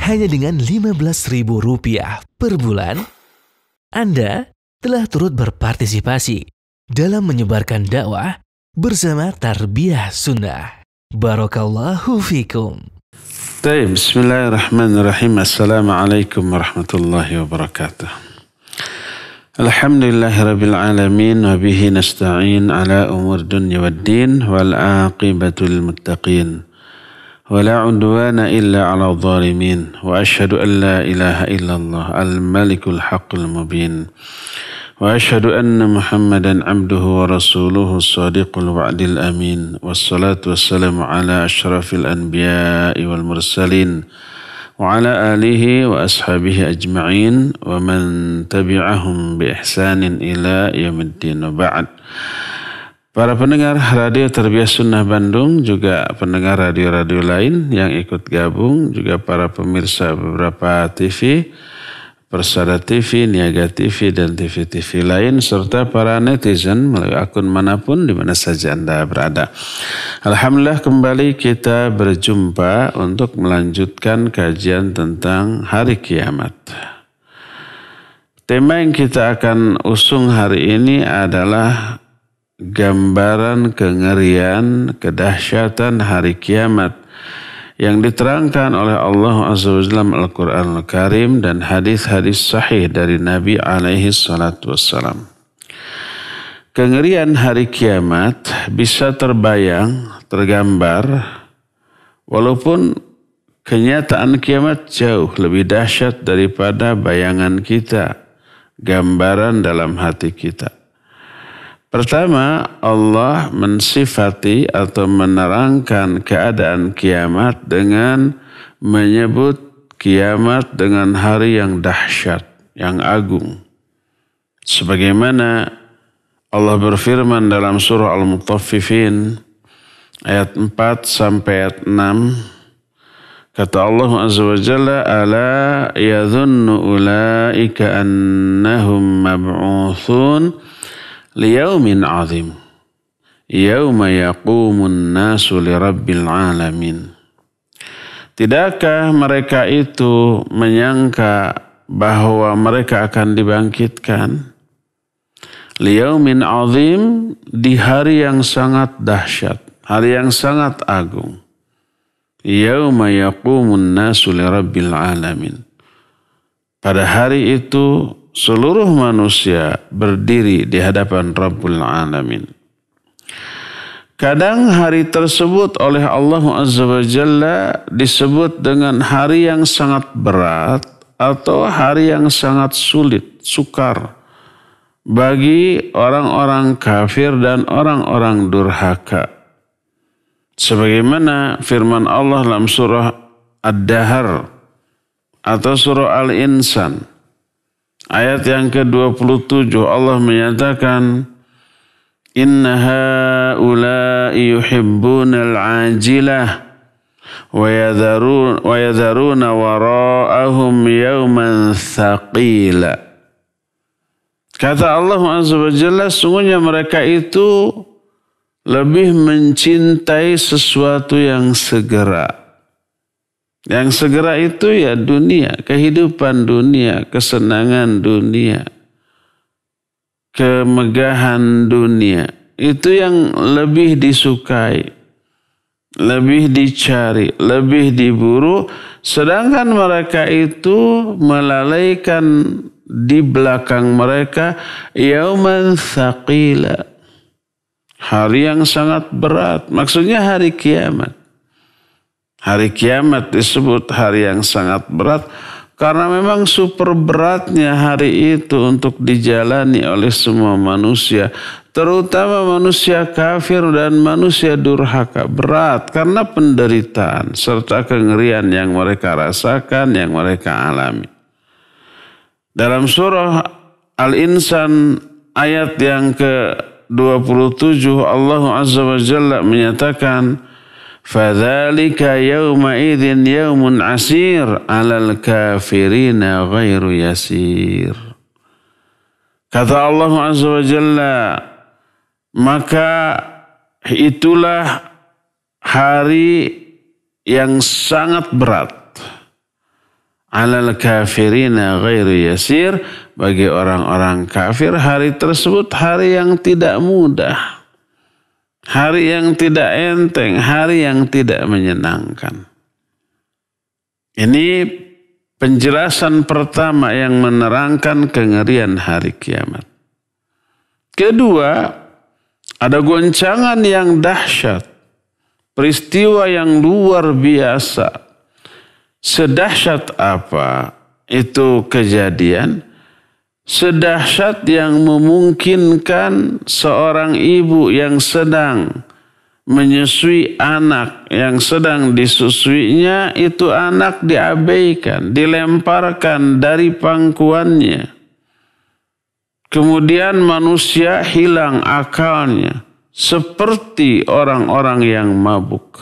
hanya dengan Rp15.000 per bulan, Anda telah turut berpartisipasi dalam menyebarkan dakwah bersama Tarbiyah Sunnah. Barakallahu fikum. Baik, bismillahirrahmanirrahim. Assalamualaikum warahmatullahi wabarakatuh. Alhamdulillahirabbil alamin wa bihi nasta'in ala umur dunya waddin wal aqibatu lil muttaqin. ولا عدوان إلا على الظالمين وأشهد أن لا إله إلا الله الملك الحق المبين وأشهد أن محمدا عبده ورسوله الصادق الوعد الأمين والصلاة والسلام على أشرف الأنبياء والمرسلين وعلى آله وأصحابه أجمعين ومن تبعهم بإحسان إلى يوم الدين وبعد. Para pendengar Radio Tarbiyah Sunnah Bandung, juga pendengar radio-radio lain yang ikut gabung, juga para pemirsa beberapa TV, Persada TV, Niaga TV, dan TV-TV lain, serta para netizen melalui akun manapun di mana saja Anda berada. Alhamdulillah kembali kita berjumpa untuk melanjutkan kajian tentang hari kiamat. Tema yang kita akan usung hari ini adalah gambaran kengerian, kedahsyatan hari kiamat yang diterangkan oleh Allah Azza wa Jalla dalam Al-Quran Al-Karim dan hadis-hadis sahih dari Nabi alaihi salatu wassalam. Kengerian hari kiamat bisa terbayang, tergambar, walaupun kenyataan kiamat jauh lebih dahsyat daripada bayangan kita, gambaran dalam hati kita. Pertama, Allah mensifati atau menerangkan keadaan kiamat dengan menyebut kiamat dengan hari yang dahsyat, yang agung. Sebagaimana Allah berfirman dalam surah Al-Mutaffifin ayat 4 sampai ayat 6. Kata Allah Azza wa Jalla, "Ala yadhunnu ulaika annahum mab'utsun liyaumin azim yauma yaqumun nasu lirabbil alamin." Tidakkah mereka itu menyangka bahwa mereka akan dibangkitkan liyaumin azim, di hari yang sangat dahsyat, hari yang sangat agung, yauma yaqumun nasu lirabbil alamin, pada hari itu seluruh manusia berdiri di hadapan Rabbul Alamin. Kadang hari tersebut oleh Allah Azza wa Jalla disebut dengan hari yang sangat berat atau hari yang sangat sulit, sukar bagi orang-orang kafir dan orang-orang durhaka. Sebagaimana firman Allah dalam surah Ad-Dahr atau surah Al-Insan ayat yang ke-27, Allah menyatakan, "Inna haula'i yuhibbunal ajilah wa yadharuna wara'ahum yawman thaqila." Kata Allah Azza wa Jalla, sungguhnya mereka itu lebih mencintai sesuatu yang segera. Yang segera itu ya dunia, kehidupan dunia, kesenangan dunia, kemegahan dunia. Itu yang lebih disukai, lebih dicari, lebih diburu. Sedangkan mereka itu melalaikan di belakang mereka yauman thaqila, hari yang sangat berat. Maksudnya hari kiamat. Hari kiamat disebut hari yang sangat berat karena memang super beratnya hari itu untuk dijalani oleh semua manusia, terutama manusia kafir dan manusia durhaka. Berat karena penderitaan serta kengerian yang mereka rasakan, yang mereka alami. Dalam surah Al-Insan ayat yang ke-27, Allah Azza wa Jalla menyatakan, "Fadzalika yawma idzin yawmun asir 'alal kafirina ghairu yasir." Kata Allah Azza wa Jalla, maka itulah hari yang sangat berat 'alal kafirina ghairu yasir. Bagi orang-orang kafir hari tersebut hari yang tidak mudah. Hari yang tidak enteng, hari yang tidak menyenangkan. Ini penjelasan pertama yang menerangkan kengerian hari kiamat. Kedua, ada goncangan yang dahsyat. Peristiwa yang luar biasa. Sedahsyat apa itu kejadian? Sedahsyat yang memungkinkan seorang ibu yang sedang menyusui anak, yang sedang disusuinya, itu anak diabaikan, dilemparkan dari pangkuannya. Kemudian manusia hilang akalnya, seperti orang-orang yang mabuk.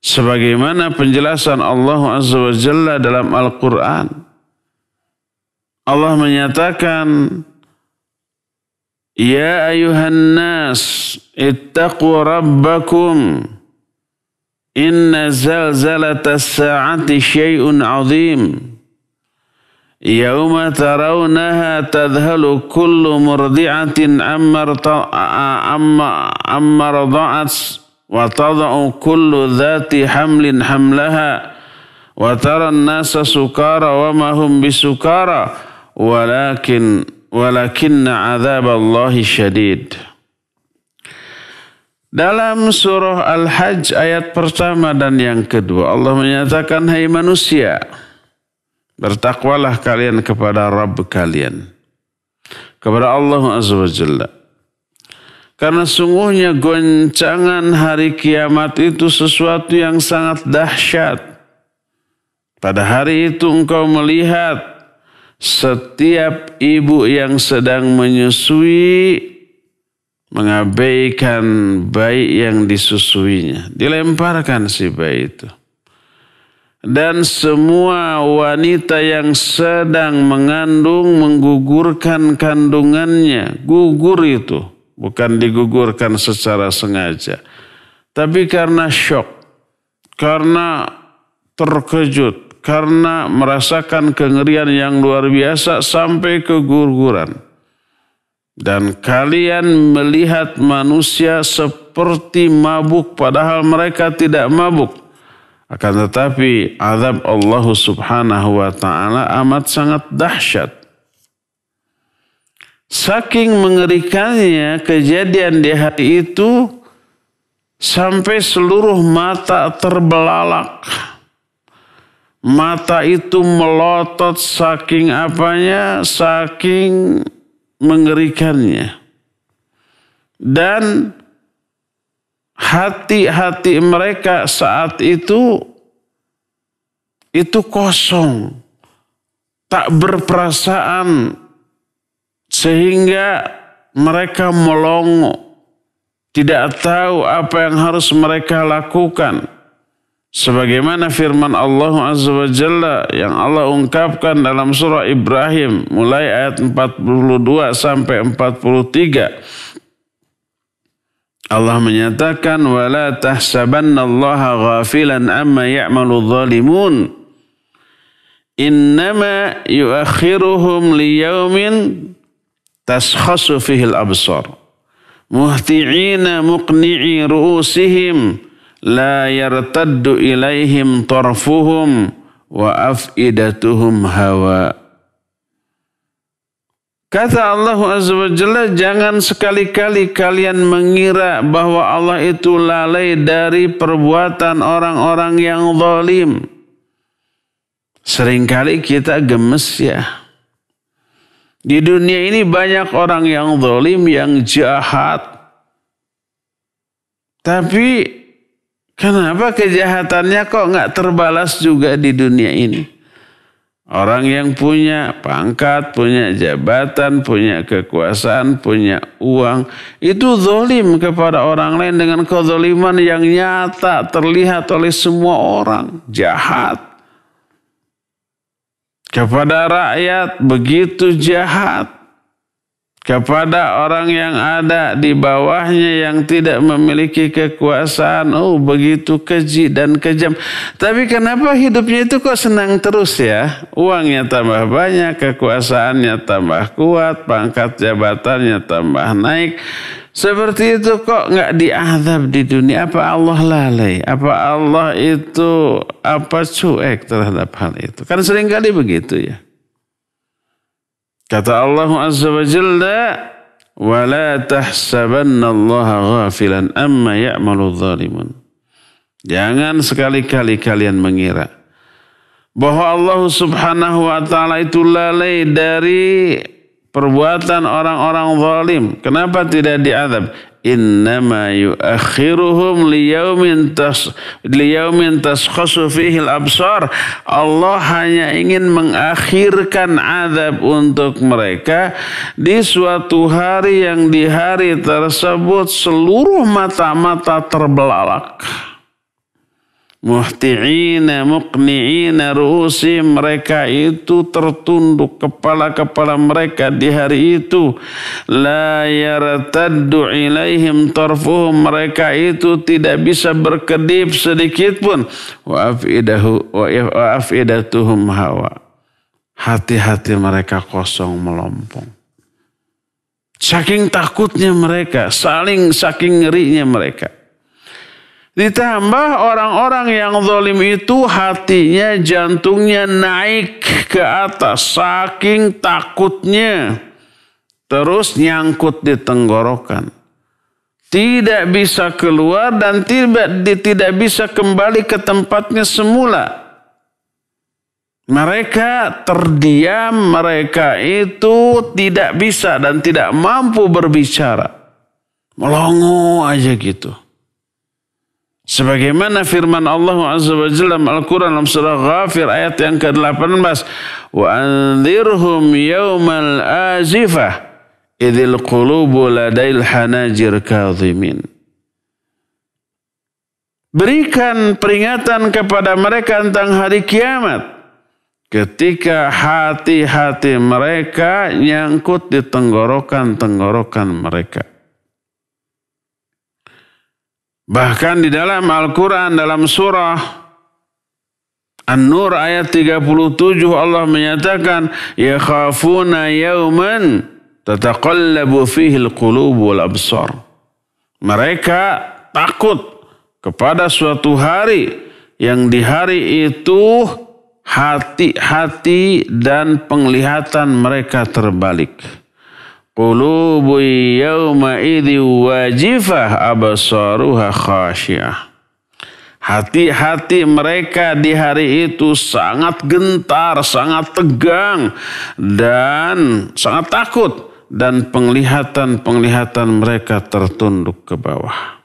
Sebagaimana penjelasan Allah Azza wa Jalla dalam Al-Quran. Allah menyatakan, Ya ayuhan nas, ittaqu rabbakum, inna zalzalatas sa'ati syai'un azim. Yawma tarawnaha tadhalu kullu murdi'atin amma arda'at wa tada'u kullu dhati hamlin hamlaha wa taran nasa sukara wa ma hum bisukara walakinna adzaballahi syadid. Dalam surah Al-Hajj ayat pertama dan yang kedua Allah menyatakan, hai manusia, bertakwalah kalian kepada Rabb kalian, kepada Allah Azza wa Jalla. Karena sungguhnya goncangan hari kiamat itu sesuatu yang sangat dahsyat. Pada hari itu engkau melihat setiap ibu yang sedang menyusui mengabaikan bayi yang disusuinya. Dilemparkan si bayi itu. Dan semua wanita yang sedang mengandung menggugurkan kandungannya. Gugur itu. Bukan digugurkan secara sengaja. Tapi karena syok. Karena terkejut. Karena merasakan kengerian yang luar biasa sampai keguguran. Dan kalian melihat manusia seperti mabuk padahal mereka tidak mabuk. Akan tetapi azab Allah Subhanahu wa ta'ala amat sangat dahsyat. Saking mengerikannya kejadian di hari itu sampai seluruh mata terbelalak. Mata itu melotot saking apanya? Saking mengerikannya. Dan hati-hati mereka saat itu kosong. Tak berperasaan. Sehingga mereka melongo. Tidak tahu apa yang harus mereka lakukan. Sebagaimana firman Allah Azza wa Jalla yang Allah ungkapkan dalam surah Ibrahim. Mulai ayat 42 sampai 43. Allah menyatakan, وَلَا تَحْسَبَنَّ اللَّهَ غَافِلًا عَمَّا يَعْمَلُ الظَّالِمُونَ إِنَّمَا يُؤَخِّرُهُمْ لِيَوْمٍ تَشْخَصُ فِيهِ الْأَبْصَارُ مُهْطِعِينَ مُقْنِعِي رُؤُوسِهِمْ لَا يَرْتَدُّ إِلَيْهِمْ طَرْفُهُمْ وَأَفْئِدَتُهُمْ هَوَاءٌ. Kata Allah Azza wa Jalla, jangan sekali-kali kalian mengira bahwa Allah itu lalai dari perbuatan orang-orang yang zalim. Seringkali kita gemes ya. Di dunia ini banyak orang yang zalim, yang jahat. Tapi kenapa kejahatannya kok nggak terbalas juga di dunia ini? Orang yang punya pangkat, punya jabatan, punya kekuasaan, punya uang, itu zalim kepada orang lain dengan kezaliman yang nyata terlihat oleh semua orang. Jahat. Kepada rakyat begitu jahat. kepada orang yang ada di bawahnya yang tidak memiliki kekuasaan. Oh, begitu keji dan kejam. Tapi kenapa hidupnya itu kok senang terus ya? Uangnya tambah banyak, kekuasaannya tambah kuat, pangkat jabatannya tambah naik. Seperti itu kok nggak diazab di dunia? Apa Allah lalai? Apa Allah itu cuek terhadap hal itu? Kan seringkali begitu ya. Kata Allah Azza wa Jalla, wa la tahsabanna Allaha ghafilan amma ya'malu dhalimun. Jangan sekali-kali kalian mengira bahwa Allah Subhanahu wa taala itu lalai dari perbuatan orang-orang zalim. Kenapa tidak diazab? Innama yuakhiruhum liyaumin taskhasu fihi al-absar. Allah hanya ingin mengakhirkan azab untuk mereka di suatu hari yang di hari tersebut seluruh mata-mata terbelalak. Muhti'ina muqni'ina ru'usi, mereka itu tertunduk kepala-kepala mereka di hari itu. La yartaddu ilaihim tarfuhum, mereka itu tidak bisa berkedip sedikit pun. Wa afidatuhum hawa, hati-hati mereka kosong melompong. Saking takutnya mereka, saking ngerinya mereka. Ditambah orang-orang yang zalim itu hatinya, jantungnya naik ke atas saking takutnya. Terus nyangkut di tenggorokan. Tidak bisa keluar dan tidak bisa kembali ke tempatnya semula. Mereka terdiam, mereka itu tidak bisa dan tidak mampu berbicara. Melongo aja gitu. Sebagaimana firman Allah Azza wa Jalla dalam Al-Quran dalam surah Ghafir ayat yang ke-18. Wa anzirhum yawmal azifah idhil qulubu ladail hanajir kadhimin. Berikan peringatan kepada mereka tentang hari kiamat ketika hati-hati mereka nyangkut di tenggorokan mereka. Bahkan di dalam Al-Quran dalam surah An-Nur ayat 37 Allah menyatakan yakhafuna yawman tataqallabu fihi al-qulub wal absar. Mereka takut kepada suatu hari yang di hari itu hati-hati dan penglihatan mereka terbalik. Qulubu yawma idhi wajifah absaruha khasyiah. Hati-hati mereka di hari itu sangat gentar, sangat tegang dan sangat takut, dan penglihatan mereka tertunduk ke bawah.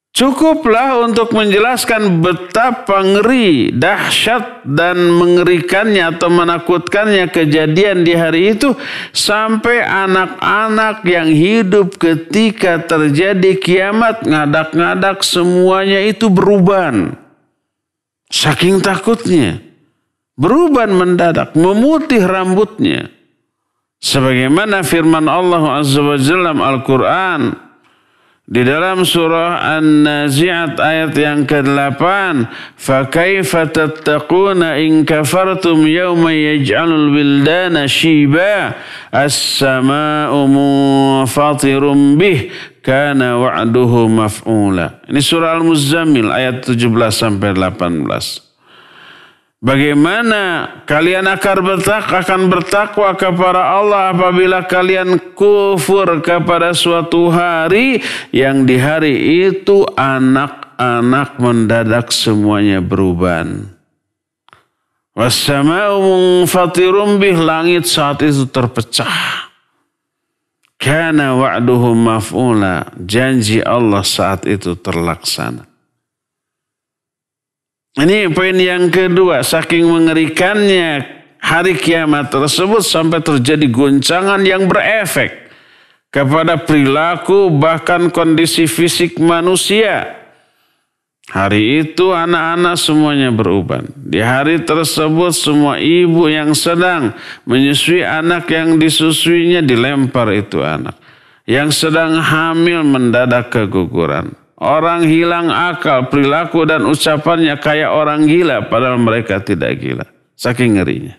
Cukuplah untuk menjelaskan betapa ngeri, dahsyat dan mengerikannya atau menakutkannya kejadian di hari itu sampai anak-anak yang hidup ketika terjadi kiamat ngadak-ngadak semuanya itu beruban. Saking takutnya. Beruban mendadak, memutih rambutnya. Sebagaimana firman Allah Azza wa Jalla dalam Al-Quran di dalam surah An-Nazi'at ayat yang ke-8, "Fakaifa tattaquna in kafartum yawma yaj'alul wildana shiba as-samaa'u munfatirun bih kana wa'duhu maf'ula." Ini surah Al-Muzammil ayat 17 sampai 18. Bagaimana kalian akan bertakwa kepada Allah apabila kalian kufur kepada suatu hari yang di hari itu anak-anak mendadak semuanya beruban. Was-sama'u munfatirum bih, langit saat itu terpecah. Kana wa'duhu maf'ula, janji Allah saat itu terlaksana. Ini poin yang kedua, saking mengerikannya hari kiamat tersebut sampai terjadi goncangan yang berefek kepada perilaku bahkan kondisi fisik manusia. Hari itu anak-anak semuanya beruban. Di hari tersebut semua ibu yang sedang menyusui anak yang disusuinya dilempar itu anak. Yang sedang hamil mendadak keguguran. Orang hilang akal, perilaku dan ucapannya kayak orang gila padahal mereka tidak gila. Saking ngerinya.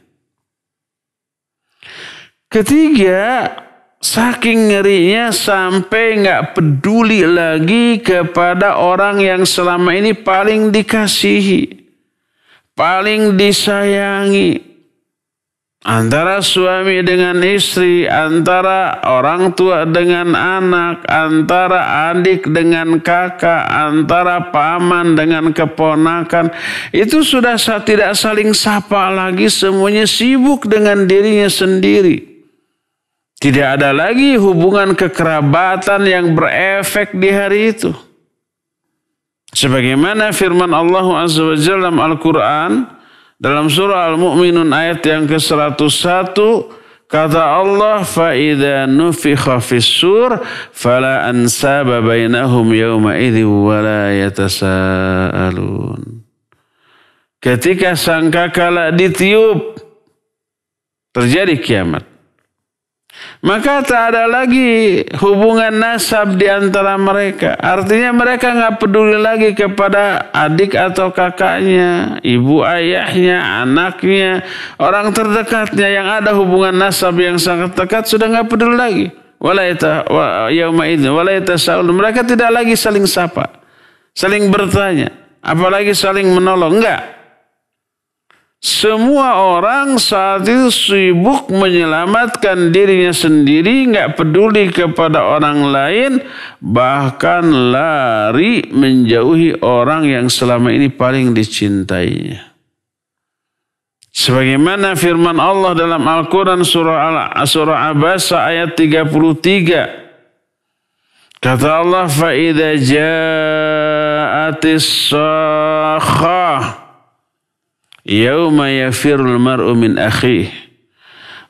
Ketiga, saking ngerinya sampai nggak peduli lagi kepada orang yang selama ini paling dikasihi, paling disayangi. Antara suami dengan istri, antara orang tua dengan anak, antara adik dengan kakak, antara paman dengan keponakan. Itu sudah tidak saling sapa lagi, semuanya sibuk dengan dirinya sendiri. Tidak ada lagi hubungan kekerabatan yang berefek di hari itu. Sebagaimana firman Allah Azza wa Jalla dalam Al-Quran, dalam surah Al-Mu'minun ayat yang ke-101, kata Allah, فَإِذَا نُفِخَ فِي السُّورِ فَلَا أَنْسَابَ بَيْنَهُمْ يَوْمَئِذٍ وَلَا يَتَسَاءَلُونَ. Ketika sangkakala ditiup, terjadi kiamat. Maka tak ada lagi hubungan nasab di antara mereka. Artinya mereka nggak peduli lagi kepada adik atau kakaknya, ibu ayahnya, anaknya, orang terdekatnya yang ada hubungan nasab yang sangat dekat sudah nggak peduli lagi. Mereka tidak lagi saling sapa, saling bertanya, apalagi saling menolong. Enggak. Semua orang saat itu sibuk menyelamatkan dirinya sendiri, nggak peduli kepada orang lain, bahkan lari menjauhi orang yang selama ini paling dicintainya. Sebagaimana firman Allah dalam Al-Quran surah Abasa ayat 33. Kata Allah, فَإِذَا جَاءَتِ الصَّاخَّةُ Yauma yafirul mar'u min akhihi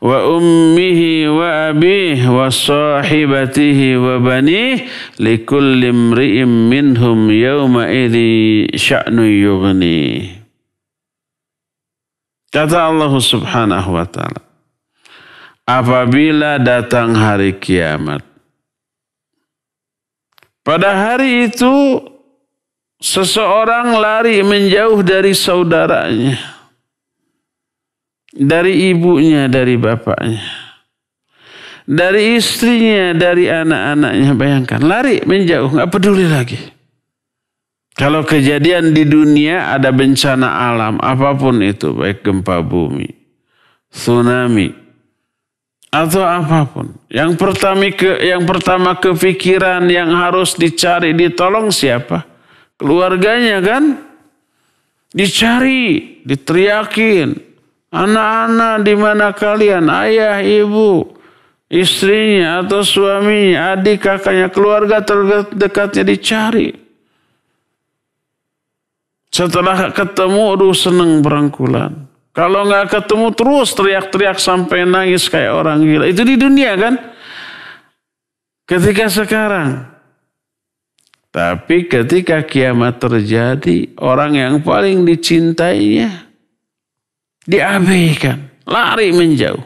wa ummihi wa abihi wa sahibatihi wa banihi likulli imri'in minhum yauma idzi sya'nu yughni. Kata Allah Subhanahu wa taala, apabila datang hari kiamat, pada hari itu seseorang lari menjauh dari saudaranya, dari ibunya, dari bapaknya, dari istrinya, dari anak-anaknya. Bayangkan, lari menjauh, nggak peduli lagi. Kalau kejadian di dunia ada bencana alam, apapun itu, baik gempa bumi, tsunami, atau apapun. Yang pertama kepikiran yang harus dicari, ditolong siapa? Keluarganya kan? Dicari, diteriakin. Anak-anak di mana kalian? Ayah, ibu, istrinya atau suaminya, adik, kakaknya, keluarga terdekatnya dicari. Setelah ketemu, aduh seneng berangkulan. Kalau nggak ketemu terus teriak-teriak sampai nangis kayak orang gila. Itu di dunia kan? Ketika sekarang. Tapi ketika kiamat terjadi, orang yang paling dicintainya diabaikan, lari menjauh.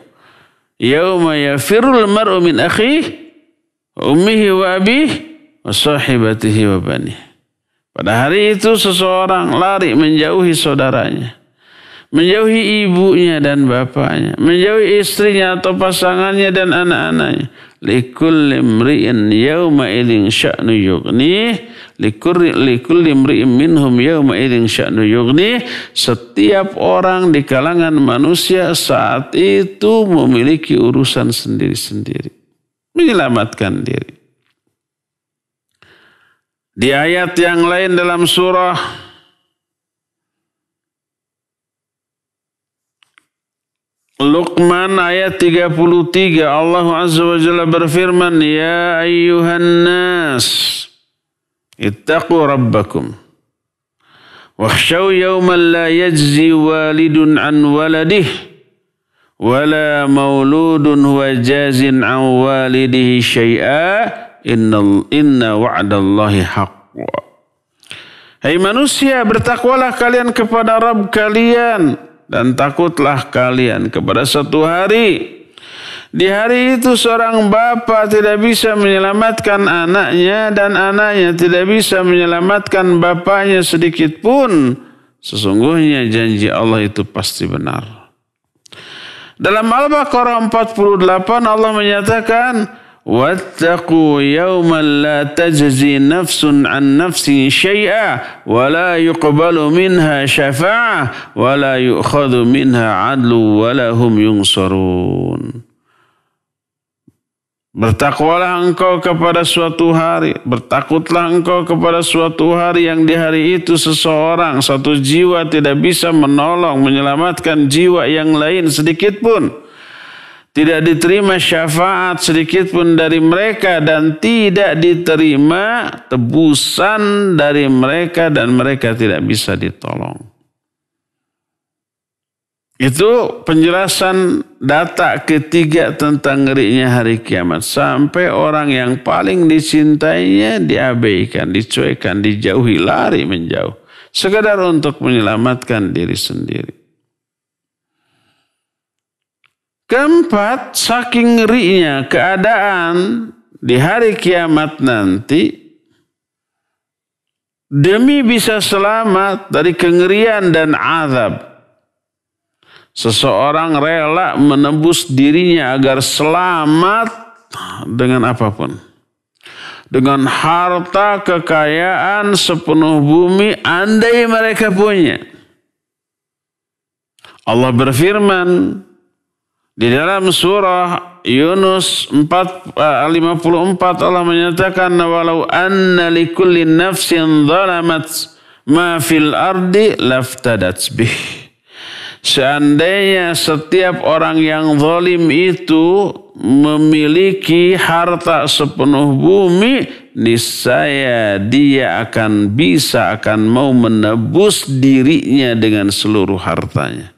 Yauma yafirul mar'u min akhihi, ummihi wa abihi, wa sahibatihi wa banihi. Pada hari itu seseorang lari menjauhi saudaranya, menjauhi ibunya dan bapaknya, menjauhi istrinya atau pasangannya dan anak-anaknya. Likulli imri'in yawma idzin sya'nu yughnih, likulli imri'in minhum yawma idzin sya'nu yughnih. Setiap orang di kalangan manusia saat itu memiliki urusan sendiri-sendiri, menyelamatkan diri. Di ayat yang lain dalam surah Luqman ayat 33, Allah Azza wa Jalla berfirman, Ya ayyuhan nas, ittaqu rabbakum, wakhshaw yawman la yajzi walidun an waladih, wala mauludun huwa jazin an walidihi syai'a, inna wa'dallahi haqq. Hai manusia, bertakwalah kalian kepada Rabb kalian dan takutlah kalian kepada suatu hari. Di hari itu seorang bapa tidak bisa menyelamatkan anaknya dan anaknya tidak bisa menyelamatkan bapaknya sedikit pun. Sesungguhnya janji Allah itu pasti benar. Dalam Al-Baqarah 48 Allah menyatakan, وَاتَّقُوا يَوْمًا لَا تَجْزِي نَفْسٌ عَنْ نَفْسٍ شَيْئًا وَلَا يُقْبَلُ مِنْهَا شَفَاعَةٌ وَلَا يُؤْخَذُ مِنْهَا عَدْلٌ وَلَا هُمْ يُنصَرُونَ. Bertakwalah engkau kepada suatu hari, bertakutlah engkau kepada suatu hari yang di hari itu seseorang, satu jiwa tidak bisa menolong, menyelamatkan jiwa yang lain sedikit pun. Tidak diterima syafaat sedikit pun dari mereka dan tidak diterima tebusan dari mereka dan mereka tidak bisa ditolong. Itu penjelasan data ketiga tentang ngerinya hari kiamat. Sampai orang yang paling dicintainya diabaikan, dicuekan, dijauhi, lari menjauh. Sekadar untuk menyelamatkan diri sendiri. Keempat, saking ngerinya keadaan di hari kiamat nanti, demi bisa selamat dari kengerian dan azab, seseorang rela menebus dirinya agar selamat dengan apapun. Dengan harta kekayaan sepenuh bumi, andai mereka punya. Allah berfirman di dalam surah Yunus 54 Allah menyatakan, walau anna likulli nafsin zalamat ma fil ardi laftadat bih. Seandainya setiap orang yang zalim itu memiliki harta sepenuh bumi, niscaya dia akan mau menebus dirinya dengan seluruh hartanya.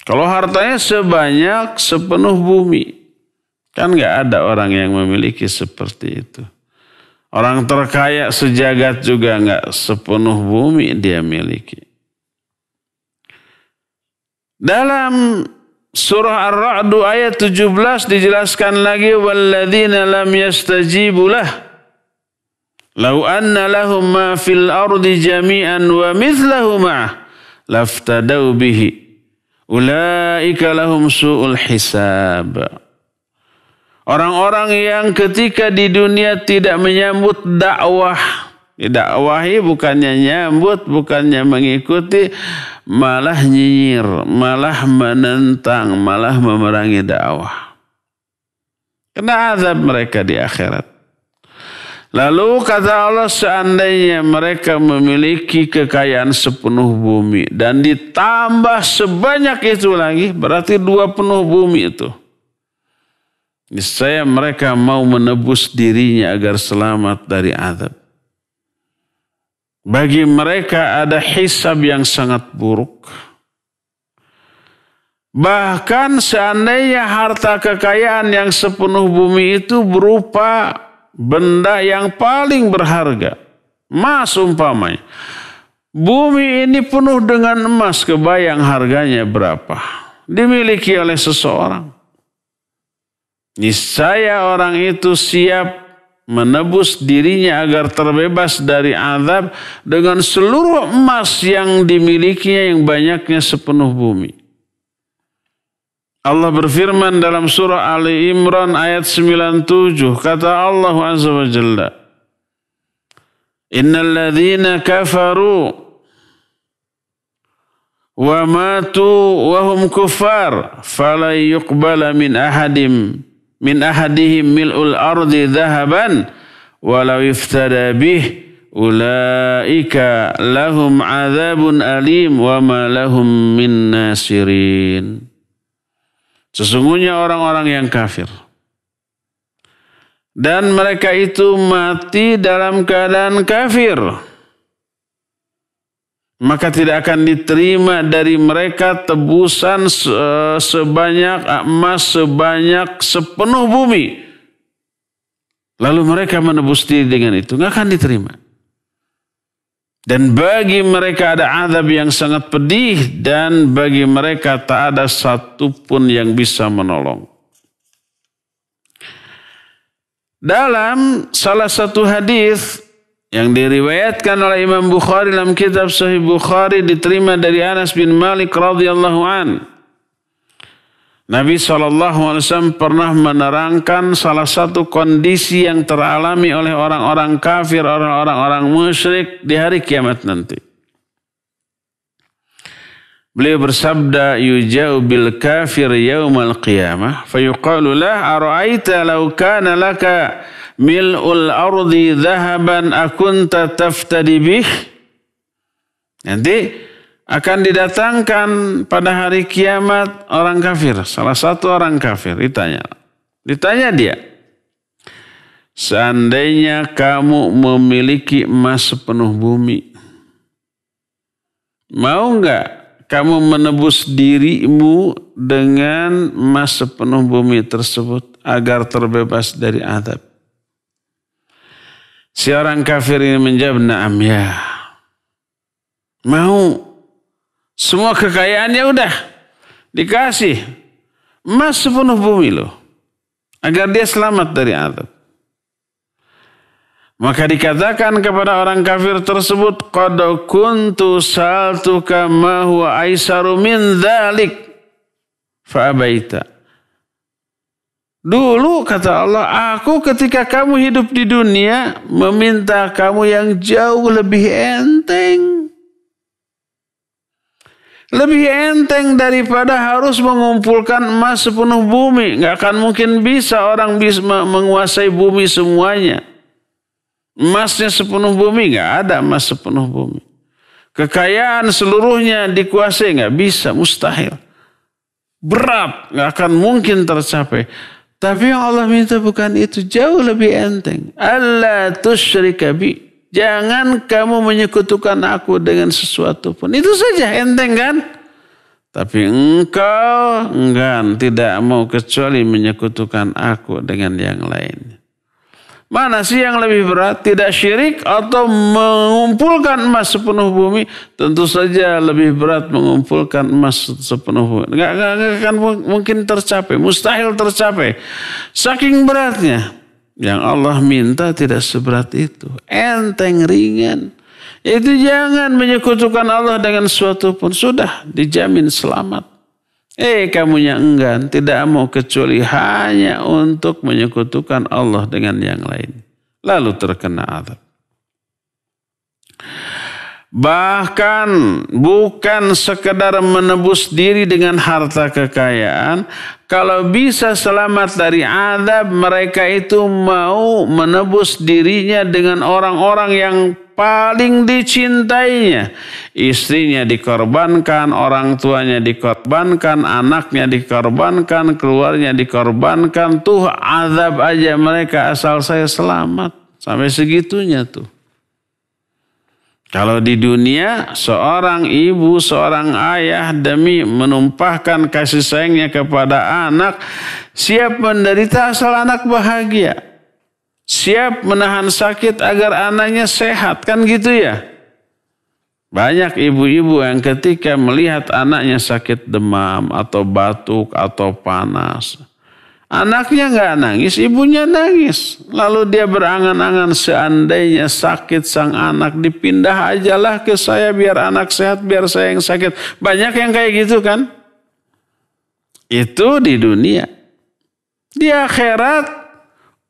Kalau hartanya sebanyak sepenuh bumi, kan nggak ada orang yang memiliki seperti itu. Orang terkaya sejagat juga nggak sepenuh bumi dia miliki. Dalam surah Ar-Ra'd ayat 17 dijelaskan lagi, walladzina lam yastajibu lah law anna lahum ma fil ardi jami'an wa mithlahu ma'ah laftadau bihi ulaika lahum su'ul hisab. Orang-orang yang ketika di dunia tidak menyambut dakwah, didakwahi bukannya nyambut, bukannya mengikuti, malah nyinyir, malah menentang, malah memerangi dakwah. Kena azab mereka di akhirat. Lalu kata Allah, seandainya mereka memiliki kekayaan sepenuh bumi dan ditambah sebanyak itu lagi, berarti 2 penuh bumi itu. Niscaya mereka mau menebus dirinya agar selamat dari azab. Bagi mereka ada hisab yang sangat buruk. Bahkan seandainya harta kekayaan yang sepenuh bumi itu berupa benda yang paling berharga, emas umpamanya. Bumi ini penuh dengan emas, kebayang harganya berapa? Dimiliki oleh seseorang. Niscaya orang itu siap menebus dirinya agar terbebas dari azab dengan seluruh emas yang dimilikinya yang banyaknya sepenuh bumi. Allah berfirman dalam surah Ali Imran ayat 97, kata Allah Azza wa Jalla, innal ladzina kafaru wa matu wa hum kuffar fala yuqbala min ahadihim mil'ul ardi dhahaban walau iftada bih ulaika lahum adzabun alim wa ma lahum min nasirin. Sesungguhnya orang-orang yang kafir dan mereka itu mati dalam keadaan kafir, maka tidak akan diterima dari mereka tebusan sebanyak emas sebanyak sepenuh bumi. Lalu mereka menebus diri dengan itu, nggak akan diterima. Dan bagi mereka ada azab yang sangat pedih, dan bagi mereka tak ada satupun yang bisa menolong. Dalam salah satu hadis yang diriwayatkan oleh Imam Bukhari dalam kitab Sahih Bukhari, diterima dari Anas bin Malik radhiyallahu an, Nabi SAW pernah menerangkan salah satu kondisi yang teralami oleh orang-orang kafir, orang-orang musyrik di hari kiamat nanti. Beliau bersabda, yuja'u bil kafir yaumal qiyamah fayuqalu lah ara'aita law kana laka mil'ul ardi dhahaban akunta taftadi bih. Nanti akan didatangkan pada hari kiamat orang kafir, salah satu orang kafir ditanya dia, seandainya kamu memiliki emas sepenuh bumi, mau enggak kamu menebus dirimu dengan emas sepenuh bumi tersebut agar terbebas dari azab? Si orang kafir ini menjawab, na'am ya, mau. Semua kekayaannya udah dikasih, emas sepenuh bumi loh, agar dia selamat dari azab. Maka dikatakan kepada orang kafir tersebut, qad kuntu sa'altuka ma huwa aisaru min dzalik fa abaita. Dulu kata Allah, aku ketika kamu hidup di dunia meminta kamu yang jauh lebih enteng. Lebih enteng daripada harus mengumpulkan emas sepenuh bumi. Nggak akan mungkin bisa orang bisa menguasai bumi semuanya. Emasnya sepenuh bumi, nggak ada emas sepenuh bumi. Kekayaan seluruhnya dikuasai, nggak bisa, mustahil. Berat, nggak akan mungkin tercapai. Tapi yang Allah minta bukan itu, jauh lebih enteng. Alla tusyrika bi. Jangan kamu menyekutukan aku dengan sesuatu pun. Itu saja, enteng kan? Tapi engkau enggan, tidak mau kecuali menyekutukan aku dengan yang lain. Mana sih yang lebih berat? Tidak syirik atau mengumpulkan emas sepenuh bumi? Tentu saja lebih berat mengumpulkan emas sepenuh bumi. Nggak akan mungkin tercapai, mustahil tercapai. Saking beratnya. Yang Allah minta tidak seberat itu. Enteng, ringan. Itu jangan menyekutukan Allah dengan sesuatu pun. Sudah dijamin selamat. Kamunya enggan. Tidak mau kecuali hanya untuk menyekutukan Allah dengan yang lain. Lalu terkena azab. Bahkan bukan sekedar menebus diri dengan harta kekayaan. Kalau bisa selamat dari azab, mereka itu mau menebus dirinya dengan orang-orang yang paling dicintainya. Istrinya dikorbankan, orang tuanya dikorbankan, anaknya dikorbankan, keluarnya dikorbankan. Tuh azab aja mereka asal saya selamat. Sampai segitunya tuh. Kalau di dunia, seorang ibu, seorang ayah demi menumpahkan kasih sayangnya kepada anak, siap menderita asal anak bahagia. Siap menahan sakit agar anaknya sehat, kan gitu ya? Banyak ibu-ibu yang ketika melihat anaknya sakit demam atau batuk atau panas, anaknya nggak nangis, ibunya nangis. Lalu dia berangan-angan, seandainya sakit sang anak, dipindah ajalah ke saya biar anak sehat, biar saya yang sakit. Banyak yang kayak gitu kan? Itu di dunia. Di akhirat,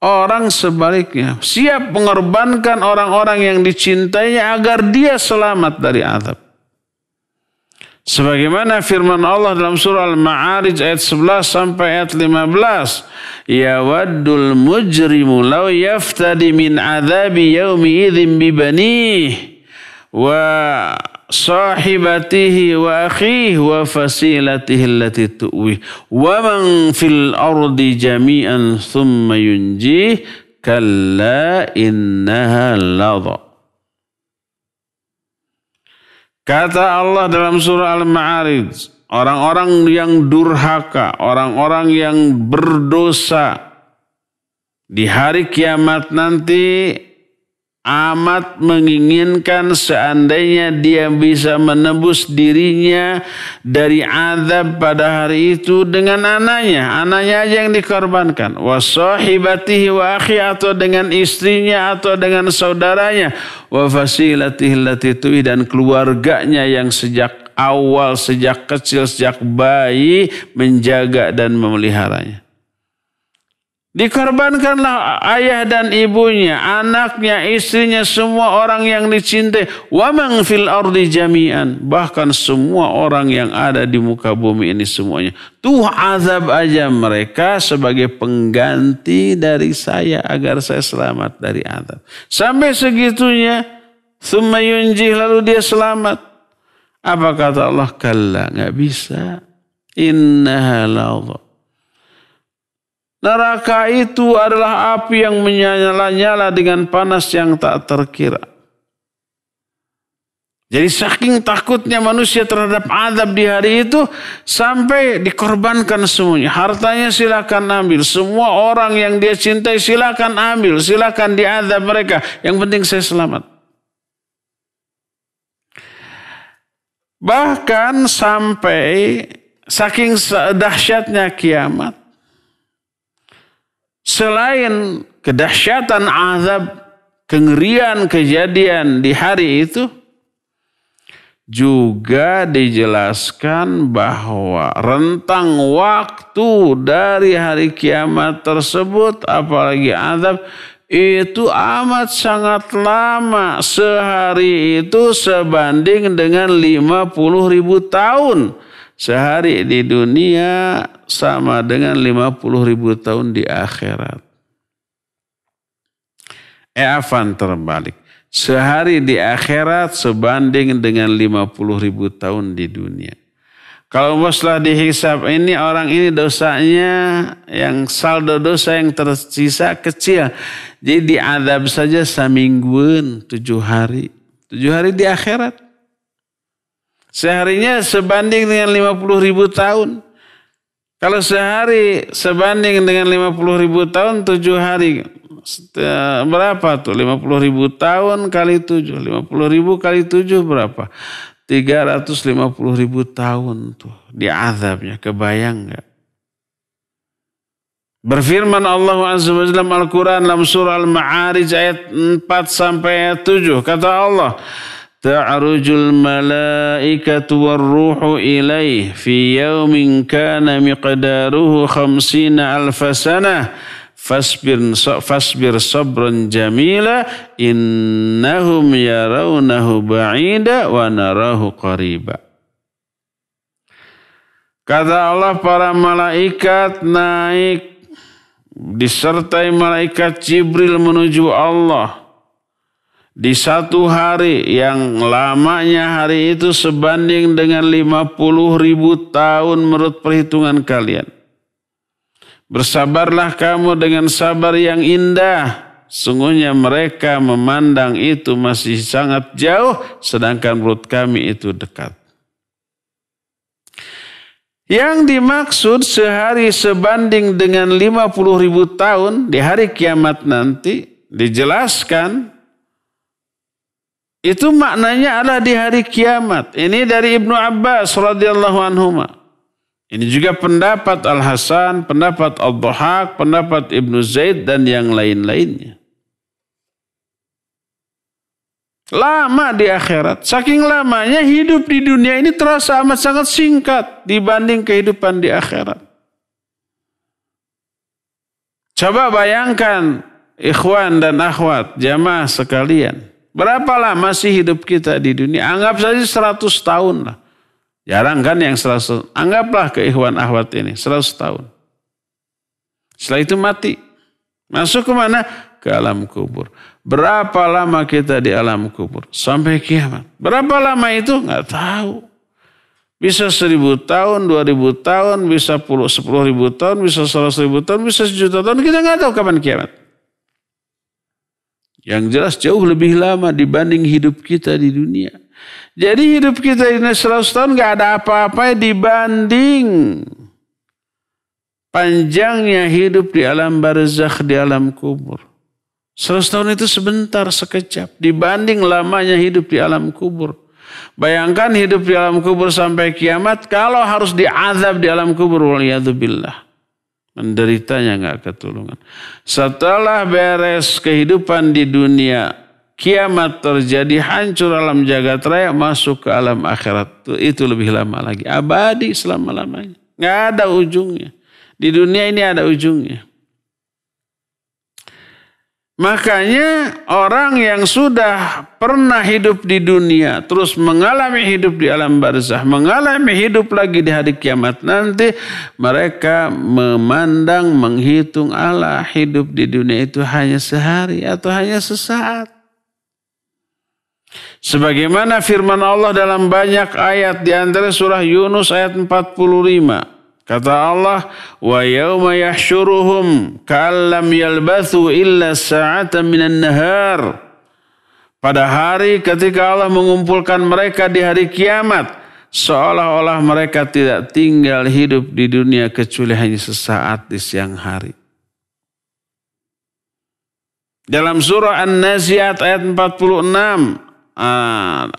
orang sebaliknya. Siap mengorbankan orang-orang yang dicintainya agar dia selamat dari azab. Sebagaimana firman Allah dalam surah Al-Ma'arij ayat 11 sampai ayat 15. Ya waddul mujrimu law yaftadi min adzabi yaumi idzin bibanih wa sahibatihi wa akhihi wa fasilatihi allati tu'wih wa man fil ardi jami'an thumma yunjih kalla innaha ladha. Kata Allah dalam surah Al-Ma'arij, orang-orang yang durhaka, orang-orang yang berdosa di hari kiamat nanti amat menginginkan seandainya dia bisa menebus dirinya dari azab pada hari itu dengan anaknya aja yang dikorbankan, wa sahibatihi wa akhi, atau dengan istrinya atau dengan saudaranya, wa fasilatihi allati tuwi, dan keluarganya yang sejak awal, sejak kecil, sejak bayi menjaga dan memeliharanya. Dikorbankanlah ayah dan ibunya, anaknya, istrinya, semua orang yang dicintai. Wa man fil ardi jami'an, bahkan semua orang yang ada di muka bumi ini semuanya. Tuh azab aja mereka sebagai pengganti dari saya agar saya selamat dari azab. Sampai segitunya, tsumma yunjih, lalu dia selamat. Apa kata Allah? Kalla, nggak bisa. Innaha la'adha. Neraka itu adalah api yang menyala-nyala dengan panas yang tak terkira. Jadi saking takutnya manusia terhadap azab di hari itu, sampai dikorbankan semuanya. Hartanya silakan ambil. Semua orang yang dia cintai silakan ambil. Silakan diazab mereka. Yang penting saya selamat. Bahkan sampai saking dahsyatnya kiamat, selain kedahsyatan azab, kengerian kejadian di hari itu, juga dijelaskan bahwa rentang waktu dari hari kiamat tersebut, apalagi azab, itu amat sangat lama. Sehari itu sebanding dengan 50.000 tahun. Sehari di dunia sama dengan 50.000 tahun di akhirat. Afan terbalik. Sehari di akhirat sebanding dengan 50.000 tahun di dunia. Kalau setelah dihisab ini, orang ini dosanya, yang saldo dosa yang tersisa kecil. Jadi diadab saja samingguan 7 hari. 7 hari di akhirat. Seharinya sebanding dengan 50.000 tahun. Kalau sehari sebanding dengan 50.000 tahun, 7 hari. Berapa tuh? 50.000 tahun kali 7. 50.000 kali 7 berapa? 350.000 tahun tuh diazabnya. Kebayang gak? Berfirman Allah Azza wa Jalla dalam Al-Quran dalam surah Al-Ma'arij ayat 4 sampai ayat 7. Kata Allah, ta'rujul malaikatu warruhu ilaih fi yaumin kana miqdaruhu 50 alfa sanah fasbir sabran jamila innahum yarawnahu ba'ida wa narahu qariba. Kata Allah, para malaikat naik disertai malaikat Jibril menuju Allah di satu hari yang lamanya hari itu sebanding dengan 50.000 tahun menurut perhitungan kalian. Bersabarlah kamu dengan sabar yang indah. Sungguhnya mereka memandang itu masih sangat jauh, sedangkan menurut kami itu dekat. Yang dimaksud sehari sebanding dengan 50.000 tahun di hari kiamat nanti dijelaskan. Itu maknanya adalah di hari kiamat. Ini dari Ibnu Abbas radhiyallahu anhuma. Ini juga pendapat Al-Hasan, pendapat Ad-Dhahak, pendapat Ibnu Zaid dan yang lain-lainnya. Lama di akhirat. Saking lamanya hidup di dunia ini terasa amat sangat singkat dibanding kehidupan di akhirat. Coba bayangkan ikhwan dan akhwat, jamaah sekalian. Berapa lama sih hidup kita di dunia? Anggap saja 100 tahun lah. Jarang kan yang 100. Anggaplah ke ikhwan akhwat ini 100 tahun. Setelah itu mati. Masuk ke mana? Ke alam kubur. Berapa lama kita di alam kubur? Sampai kiamat. Berapa lama itu? Nggak tahu. Bisa 1000 tahun, 2000 tahun, bisa 10.000 tahun, bisa 100.000 tahun, bisa 1 juta tahun. Kita nggak tahu kapan kiamat. Yang jelas jauh lebih lama dibanding hidup kita di dunia. Jadi hidup kita ini 100 tahun gak ada apa-apa dibanding panjangnya hidup di alam barzakh, di alam kubur. 100 tahun itu sebentar, sekejap. Dibanding lamanya hidup di alam kubur. Bayangkan hidup di alam kubur sampai kiamat. Kalau harus diazab di alam kubur. Waliyadzubillah. Menderitanya gak ketulungan. Setelah beres kehidupan di dunia, kiamat terjadi, hancur alam jagat raya, masuk ke alam akhirat. Itu lebih lama lagi. Abadi selama-lamanya. Gak ada ujungnya. Di dunia ini ada ujungnya. Makanya orang yang sudah pernah hidup di dunia, terus mengalami hidup di alam barzah, mengalami hidup lagi di hari kiamat nanti, mereka memandang, menghitung Allah hidup di dunia itu hanya sehari atau hanya sesaat. Sebagaimana firman Allah dalam banyak ayat, di antara surah Yunus ayat 45. Kata Allah, wa yauma yahsyuruhum ka'allam yalbathu illa sa'atan minan nahar. Pada hari ketika Allah mengumpulkan mereka di hari kiamat, seolah-olah mereka tidak tinggal hidup di dunia kecuali hanya sesaat di siang hari. Dalam surah An-Nazi'at ayat 46,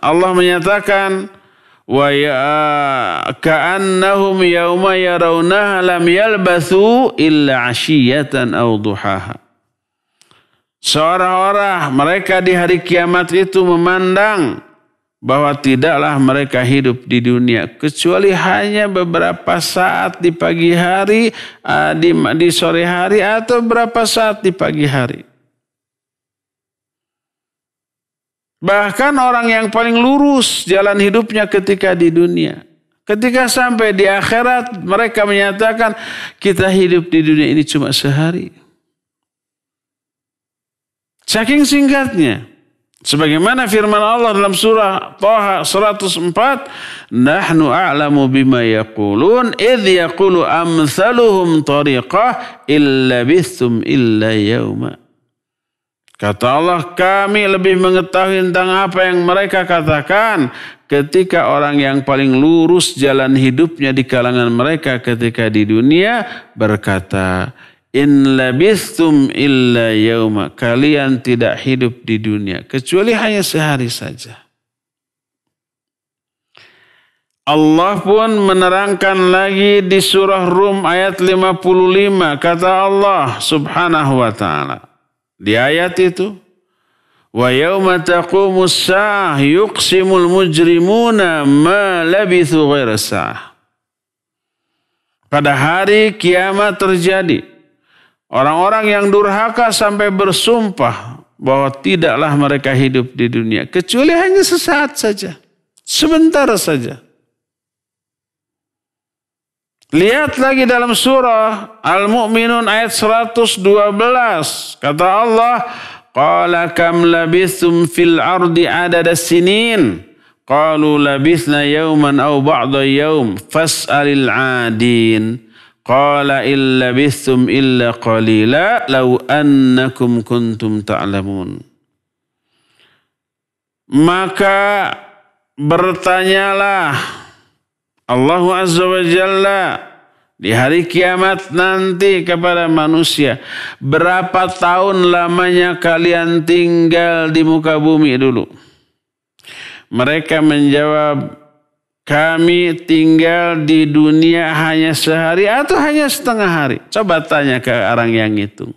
Allah menyatakan, wa ka'annahum yauma yarawnaha lam yalbathu illa 'ashiyatan aw duhaha. Seolah-olah mereka di hari kiamat itu memandang bahwa tidaklah mereka hidup di dunia kecuali hanya beberapa saat di pagi hari, di sore hari, atau beberapa saat di pagi hari. Bahkan orang yang paling lurus jalan hidupnya ketika di dunia, ketika sampai di akhirat, mereka menyatakan kita hidup di dunia ini cuma sehari. Saking singkatnya. Sebagaimana firman Allah dalam surah Thaha 104, nahnu a'lamu bima yaqulun idh yaqulu amsaluhum tariqah illa bistum illa yawma. Kata Allah, kami lebih mengetahui tentang apa yang mereka katakan ketika orang yang paling lurus jalan hidupnya di kalangan mereka ketika di dunia berkata, in labistum illa yauma, kalian tidak hidup di dunia kecuali hanya sehari saja. Allah pun menerangkan lagi di surah Rum ayat 55, kata Allah subhanahu wa ta'ala. Di ayat itu, wa yauma taqumus sa'ah yuqsimul mujrimuna ma labithu ghaira sa'ah. Pada hari kiamat terjadi, orang-orang yang durhaka sampai bersumpah bahwa tidaklah mereka hidup di dunia kecuali hanya sesaat saja, sebentar saja. Lihat lagi dalam surah Al-Mu'minun ayat 112. Kata Allah, qala kam labithum fil ardi adada sinin. Qalu labithna yawman aw ba'da yawm fas'alil 'adin. Qala illa labithum illa qalila law annakum kuntum ta'lamun. Maka bertanyalah Allah Azza wa Jalla di hari kiamat nanti kepada manusia, berapa tahun lamanya kalian tinggal di muka bumi dulu? Mereka menjawab, kami tinggal di dunia hanya sehari atau hanya setengah hari. Coba tanya ke orang yang hitung.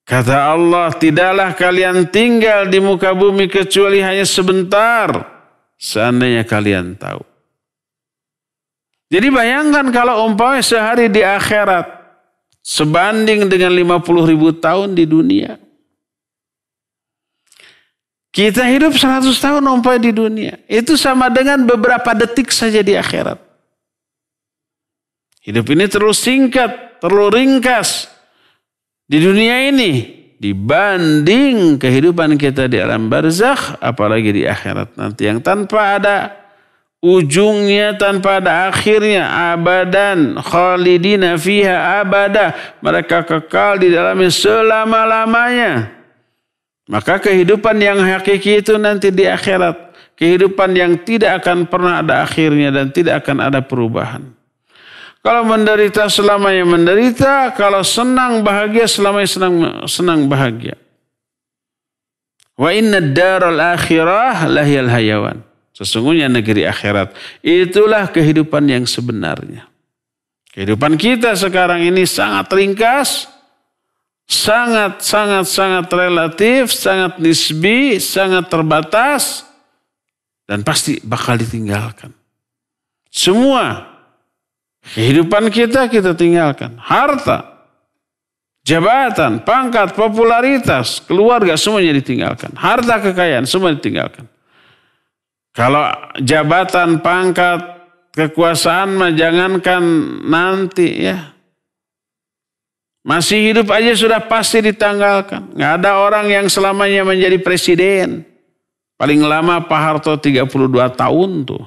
Kata Allah, tidaklah kalian tinggal di muka bumi kecuali hanya sebentar. Seandainya kalian tahu. Jadi bayangkan kalau umpamanya sehari di akhirat sebanding dengan 50.000 tahun di dunia. Kita hidup 100 tahun umpamanya di dunia. Itu sama dengan beberapa detik saja di akhirat. Hidup ini terlalu singkat, terlalu ringkas di dunia ini dibanding kehidupan kita di alam barzakh, apalagi di akhirat nanti yang tanpa ada ujungnya, tanpa ada akhirnya, abadan khalidina fiha abada, mereka kekal di dalamnya selama-lamanya. Maka kehidupan yang hakiki itu nanti di akhirat, kehidupan yang tidak akan pernah ada akhirnya dan tidak akan ada perubahan. Kalau menderita selamanya menderita, kalau senang bahagia selamanya senang bahagia. Wa inna daral akhirah lahiyal hayawan. Sesungguhnya negeri akhirat itulah kehidupan yang sebenarnya. Kehidupan kita sekarang ini sangat ringkas, sangat relatif, sangat nisbi, sangat terbatas, dan pasti bakal ditinggalkan. Semua kehidupan kita tinggalkan. Harta, jabatan, pangkat, popularitas, keluarga semuanya ditinggalkan. Harta, kekayaan semua ditinggalkan. Kalau jabatan, pangkat, kekuasaan mah jangankan nanti ya. Masih hidup aja sudah pasti ditanggalkan. Nggak ada orang yang selamanya menjadi presiden. Paling lama Pak Harto 32 tahun tuh.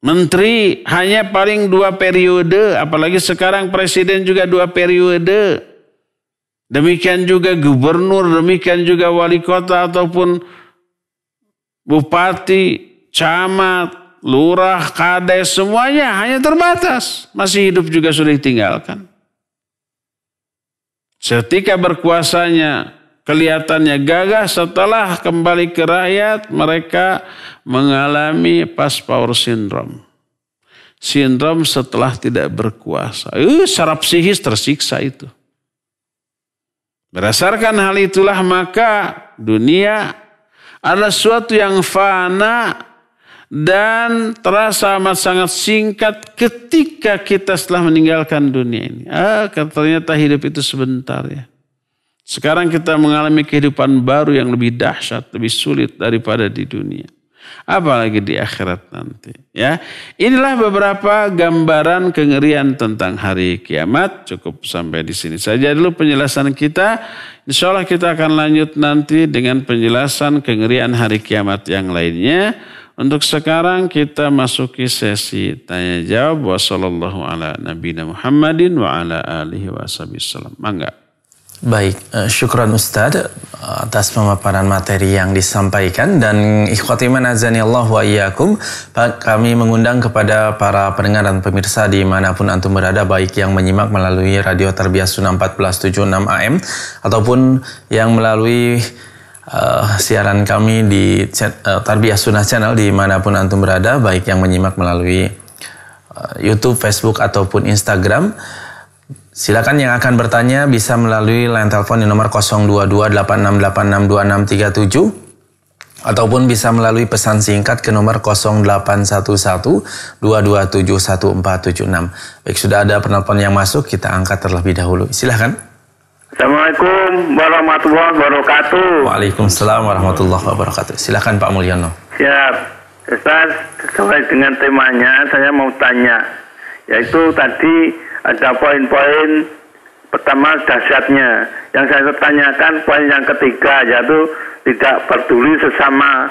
Menteri hanya paling 2 periode. Apalagi sekarang presiden juga 2 periode. Demikian juga gubernur, demikian juga wali kota ataupun bupati, camat, lurah, kades, semuanya hanya terbatas. Masih hidup juga sudah ditinggalkan. Ketika berkuasanya kelihatannya gagah, setelah kembali ke rakyat mereka mengalami past power syndrome. Sindrom setelah tidak berkuasa. Secara psikis tersiksa itu. Berdasarkan hal itulah maka dunia adalah sesuatu yang fana dan terasa amat sangat singkat ketika kita setelah meninggalkan dunia ini. Ternyata hidup itu sebentar ya. Sekarang kita mengalami kehidupan baru yang lebih dahsyat, lebih sulit daripada di dunia. Apalagi di akhirat nanti. Ya, inilah beberapa gambaran kengerian tentang hari kiamat. Cukup sampai di sini saja dulu penjelasan kita. Insya Allah kita akan lanjut nanti dengan penjelasan kengerian hari kiamat yang lainnya. Untuk sekarang kita masuki sesi tanya jawab. Wassallallahu ala nabiyina Muhammadin wa ala alihi wa sallam. Mangga. Baik, syukran Ustadz atas pemaparan materi yang disampaikan, dan ikhwati man azani Allah wa iyyakum, kami mengundang kepada para pendengar dan pemirsa dimanapun antum berada, baik yang menyimak melalui Radio Tarbiyah Sunnah 1476 AM ataupun yang melalui siaran kami di Tarbiyah Sunnah Channel dimanapun antum berada, baik yang menyimak melalui YouTube, Facebook ataupun Instagram. Silakan yang akan bertanya bisa melalui line telepon di nomor 02286862637 ataupun bisa melalui pesan singkat ke nomor 0811227146. Baik, sudah ada penelpon yang masuk, kita angkat terlebih dahulu. Silakan. Assalamualaikum warahmatullahi wabarakatuh. Waalaikumsalam warahmatullahi wabarakatuh. Silakan Pak Mulyono. Siap. Ustaz, sesuai dengan temanya saya mau tanya, yaitu tadi ada poin-poin pertama dahsyatnya. Yang saya tanyakan poin yang ketiga, yaitu tidak peduli sesama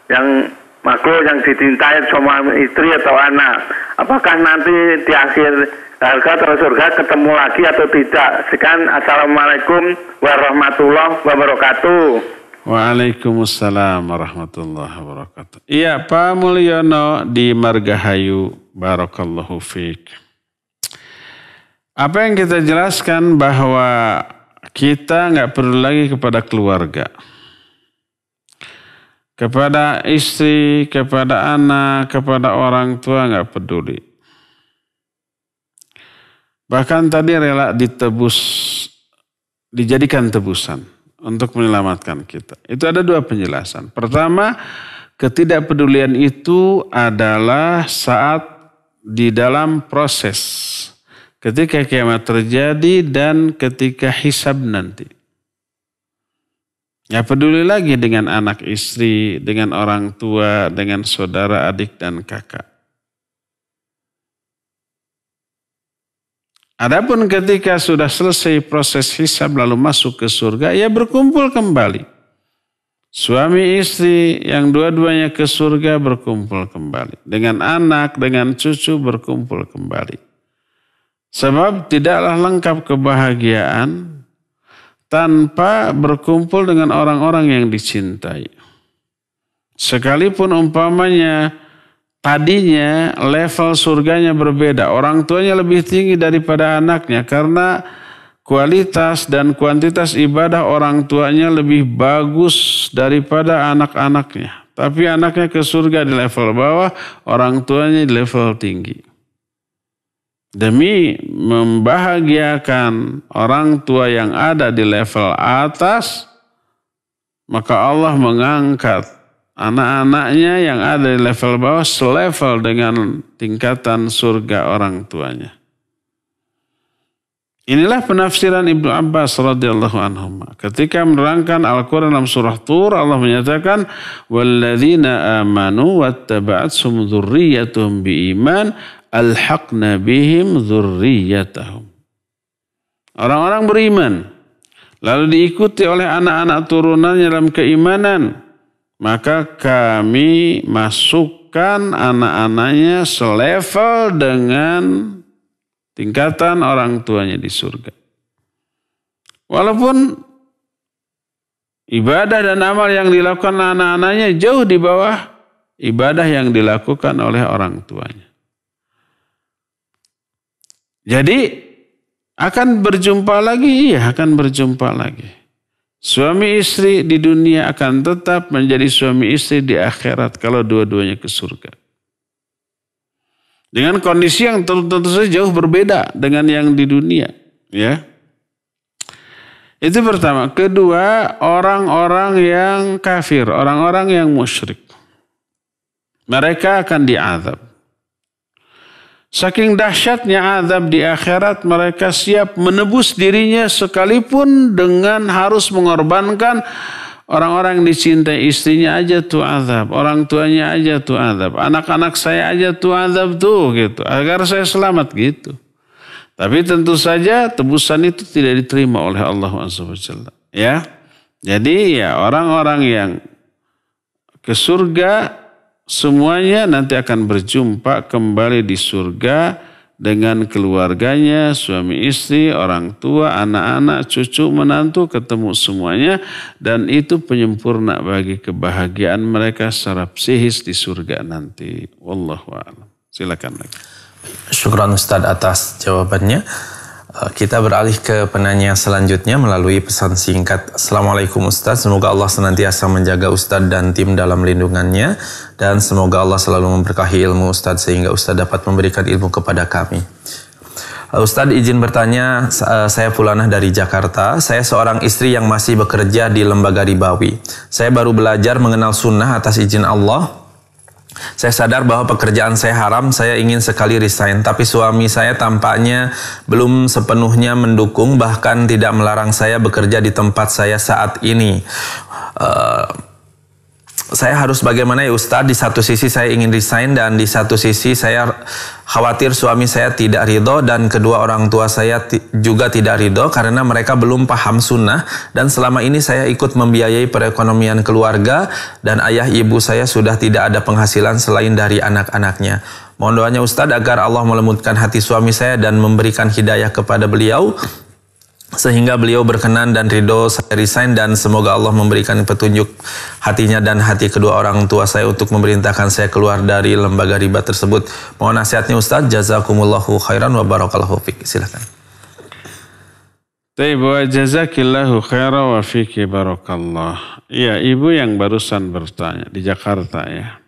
yang makhluk yang dicintai sama istri atau anak. Apakah nanti di akhir harga atau surga ketemu lagi atau tidak? Sekian, assalamualaikum warahmatullahi wabarakatuh. Waalaikumsalam warahmatullahi wabarakatuh. Iya, Pak Mulyono di Margahayu, barakallahu fiik. Apa yang kita jelaskan bahwa kita nggak perlu lagi kepada keluarga, kepada istri, kepada anak, kepada orang tua nggak peduli. Bahkan tadi rela ditebus, dijadikan tebusan untuk menyelamatkan kita. Itu ada 2 penjelasan. Pertama, ketidakpedulian itu adalah saat di dalam proses. Ketika kiamat terjadi dan ketika hisab nanti. Ya peduli lagi dengan anak istri, dengan orang tua, dengan saudara, adik, dan kakak. Adapun ketika sudah selesai proses hisab lalu masuk ke surga, ya berkumpul kembali. Suami istri yang dua-duanya ke surga berkumpul kembali. Dengan anak, dengan cucu berkumpul kembali. Sebab tidaklah lengkap kebahagiaan tanpa berkumpul dengan orang-orang yang dicintai. Sekalipun umpamanya tadinya level surganya berbeda. Orang tuanya lebih tinggi daripada anaknya karena kualitas dan kuantitas ibadah orang tuanya lebih bagus daripada anak-anaknya. Tapi anaknya ke surga di level bawah, orang tuanya di level tinggi. Demi membahagiakan orang tua yang ada di level atas, maka Allah mengangkat anak-anaknya yang ada di level bawah selevel dengan tingkatan surga orang tuanya. Inilah penafsiran Ibnu Abbas radhiyallahu anhu. Ketika menerangkan Al-Quran dalam surah Tur, Allah menyatakan, "Walladzina amanu wattaba'athum dzurriyyatuhum biiman alhaqna bihim dzurriyyatahum." Orang-orang beriman lalu diikuti oleh anak-anak turunannya dalam keimanan, maka kami masukkan anak-anaknya selevel dengan tingkatan orang tuanya di surga. Walaupun ibadah dan amal yang dilakukan anak-anaknya jauh di bawah ibadah yang dilakukan oleh orang tuanya. Jadi akan berjumpa lagi, iya akan berjumpa lagi. Suami istri di dunia akan tetap menjadi suami istri di akhirat kalau dua-duanya ke surga. Dengan kondisi yang tentu saja jauh berbeda dengan yang di dunia. Ya. Itu pertama. Kedua, orang-orang yang kafir, orang-orang yang musyrik. Mereka akan diazab. Saking dahsyatnya azab di akhirat, mereka siap menebus dirinya sekalipun dengan harus mengorbankan orang-orang yang dicintai, istrinya aja tuh azab, orang tuanya aja tuh azab, anak-anak saya aja tuh azab tuh gitu, agar saya selamat gitu. Tapi tentu saja tebusan itu tidak diterima oleh Allah SWT. Ya, jadi ya orang-orang yang ke surga semuanya nanti akan berjumpa kembali di surga dengan keluarganya, suami istri, orang tua, anak-anak, cucu, menantu, ketemu semuanya. Dan itu penyempurna bagi kebahagiaan mereka secara psikis di surga nanti. Wallahu a'lam. Silakan lagi. Syukran Ustaz atas jawabannya. Kita beralih ke penanya selanjutnya melalui pesan singkat. Assalamualaikum Ustaz, semoga Allah senantiasa menjaga Ustaz dan tim dalam lindungannya. Dan semoga Allah selalu memberkahi ilmu Ustaz sehingga Ustaz dapat memberikan ilmu kepada kami. Ustaz izin bertanya, saya Fulanah dari Jakarta. Saya seorang istri yang masih bekerja di lembaga ribawi. Saya baru belajar mengenal sunnah atas izin Allah. Saya sadar bahwa pekerjaan saya haram, saya ingin sekali resign. Tapi suami saya tampaknya belum sepenuhnya mendukung, bahkan tidak melarang saya bekerja di tempat saya saat ini. Saya harus bagaimana ya Ustadz? Di satu sisi saya ingin resign dan di satu sisi saya khawatir suami saya tidak ridho dan kedua orang tua saya juga tidak ridho karena mereka belum paham sunnah dan selama ini saya ikut membiayai perekonomian keluarga dan ayah ibu saya sudah tidak ada penghasilan selain dari anak-anaknya. Mohon doanya Ustadz agar Allah melembutkan hati suami saya dan memberikan hidayah kepada beliau sehingga beliau berkenan dan ridho saya resign dan semoga Allah memberikan petunjuk hatinya dan hati kedua orang tua saya untuk memerintahkan saya keluar dari lembaga riba tersebut. Mohon nasihatnya Ustaz. Jazakumullahu khairan wa barakallahu fiik. Silakan. Baik, wa jazakillahu khairan wa fiiki barakallah. Iya, ibu yang barusan bertanya di Jakarta ya.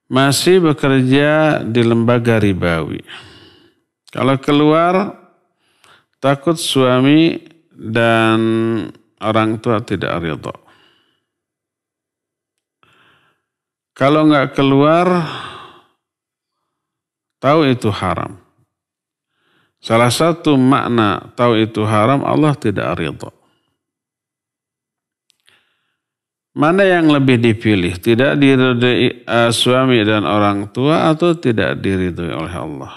Masih bekerja di lembaga ribawi. Kalau keluar takut suami dan orang tua tidak ridho. Kalau nggak keluar, tahu itu haram. Salah satu makna tahu itu haram, Allah tidak ridho. Mana yang lebih dipilih? Tidak diridhoi suami dan orang tua atau tidak diridhoi oleh Allah?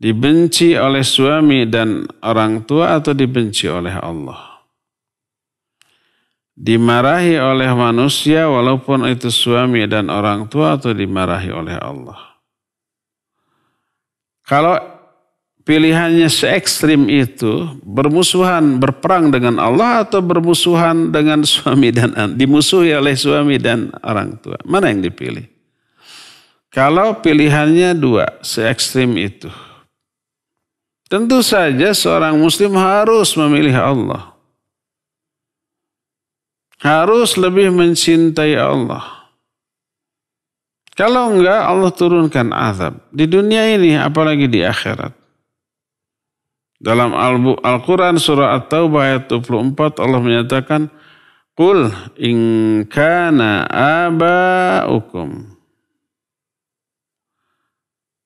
Dibenci oleh suami dan orang tua atau dibenci oleh Allah? Dimarahi oleh manusia walaupun itu suami dan orang tua atau dimarahi oleh Allah? Kalau pilihannya se-ekstrim itu, bermusuhan, berperang dengan Allah atau bermusuhan dengan suami dan anak, dimusuhi oleh suami dan orang tua. Mana yang dipilih? Kalau pilihannya dua, se-ekstrim itu, tentu saja seorang muslim harus memilih Allah. Harus lebih mencintai Allah. Kalau enggak, Allah turunkan azab. Di dunia ini, apalagi di akhirat. Dalam Al-Quran surah At-Taubah ayat 24 Allah menyatakan, Qul in kana aba'ukum